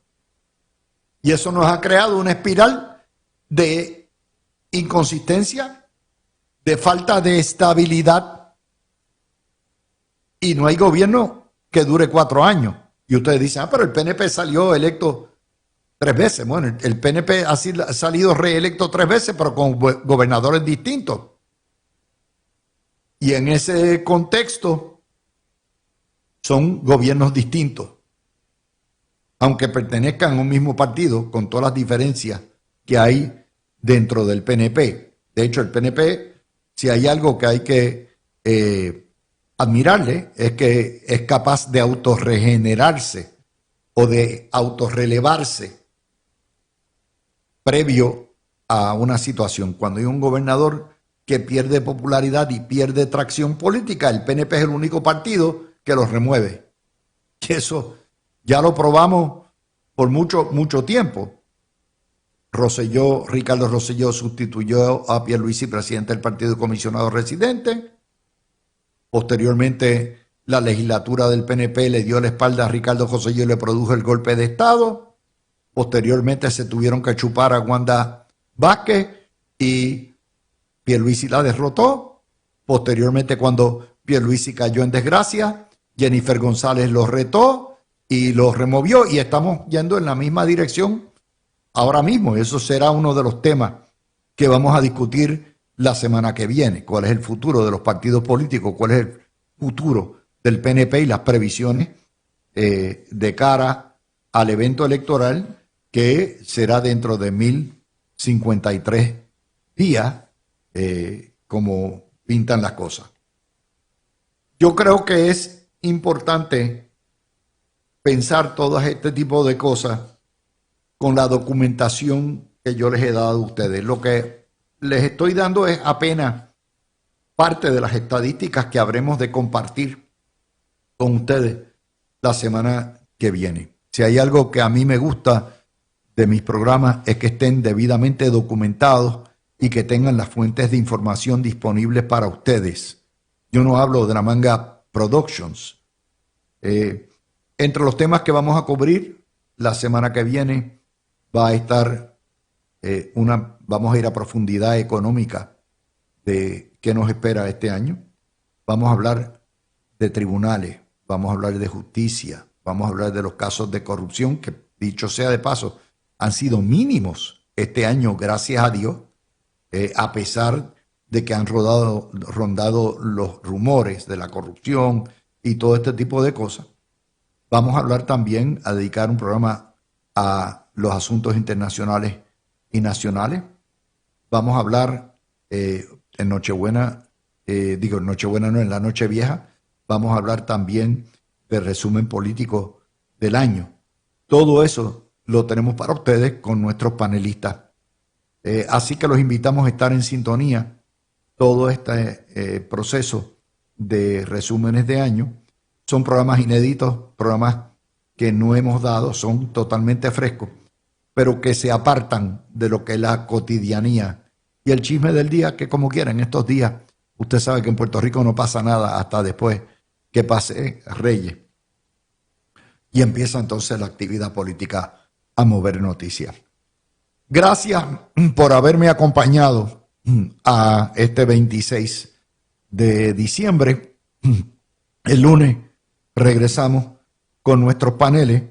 Y eso nos ha creado una espiral de inconsistencia, de falta de estabilidad, y no hay gobierno que dure 4 años. Y ustedes dicen, pero el PNP salió electo 3 veces. Bueno, el PNP ha salido reelecto 3 veces, pero con gobernadores distintos. Y en ese contexto son gobiernos distintos, aunque pertenezcan a un mismo partido, con todas las diferencias que hay dentro del PNP. De hecho, el PNP, si hay algo que hay que admirarle, es que es capaz de autorregenerarse o de autorrelevarse previo a una situación. Cuando hay un gobernador que pierde popularidad y pierde tracción política, el PNP es el único partido que los remueve. Y eso ya lo probamos por mucho tiempo. Ricardo Rosselló sustituyó a Pierluisi, presidente del partido, comisionado residente. Posteriormente, la legislatura del PNP le dio la espalda a Ricardo Rosselló y le produjo el golpe de Estado. Posteriormente se tuvieron que chupar a Wanda Vázquez y Pierluisi la derrotó. Posteriormente, cuando Pierluisi cayó en desgracia, Jennifer González lo retó y lo removió, y estamos yendo en la misma dirección ahora mismo. Eso será uno de los temas que vamos a discutir la semana que viene. ¿Cuál es el futuro de los partidos políticos? ¿Cuál es el futuro del PNP y las previsiones de cara al evento electoral que será dentro de 1053 días, como pintan las cosas? Yo creo que es importante pensar todo este tipo de cosas con la documentación que yo les he dado a ustedes. Lo que les estoy dando es apenas parte de las estadísticas que habremos de compartir con ustedes la semana que viene. Si hay algo que a mí me gusta de mis programas es que estén debidamente documentados y que tengan las fuentes de información disponibles para ustedes. Yo no hablo de la Manga Productions. Entre los temas que vamos a cubrir la semana que viene va a estar vamos a ir a profundidad económica de qué nos espera este año. Vamos a hablar de tribunales, vamos a hablar de justicia, vamos a hablar de los casos de corrupción que, dicho sea de paso, han sido mínimos este año, gracias a Dios, a pesar de que han rondado los rumores de la corrupción y todo este tipo de cosas. Vamos a hablar también, a dedicar un programa a los asuntos internacionales y nacionales. Vamos a hablar en Nochebuena, en Nochebuena no, en la Nochevieja, vamos a hablar también del resumen político del año. Todo eso lo tenemos para ustedes con nuestros panelistas. Así que los invitamos a estar en sintonía todo este proceso de resúmenes de año. Son programas inéditos, programas que no hemos dado, son totalmente frescos, pero que se apartan de lo que es la cotidianía y el chisme del día, que como quiera, en estos días, usted sabe que en Puerto Rico no pasa nada hasta después que pase Reyes. Y empieza entonces la actividad política a mover noticias. Gracias por haberme acompañado a este 26 de diciembre. El lunes regresamos con nuestros paneles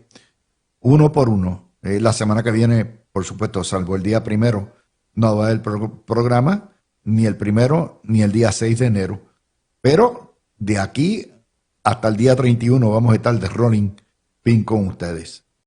uno por uno. La semana que viene, por supuesto, salvo el día 1, no va a haber programa, ni el 1 ni el día 6 de enero. Pero de aquí hasta el día 31 vamos a estar de rolling pin con ustedes.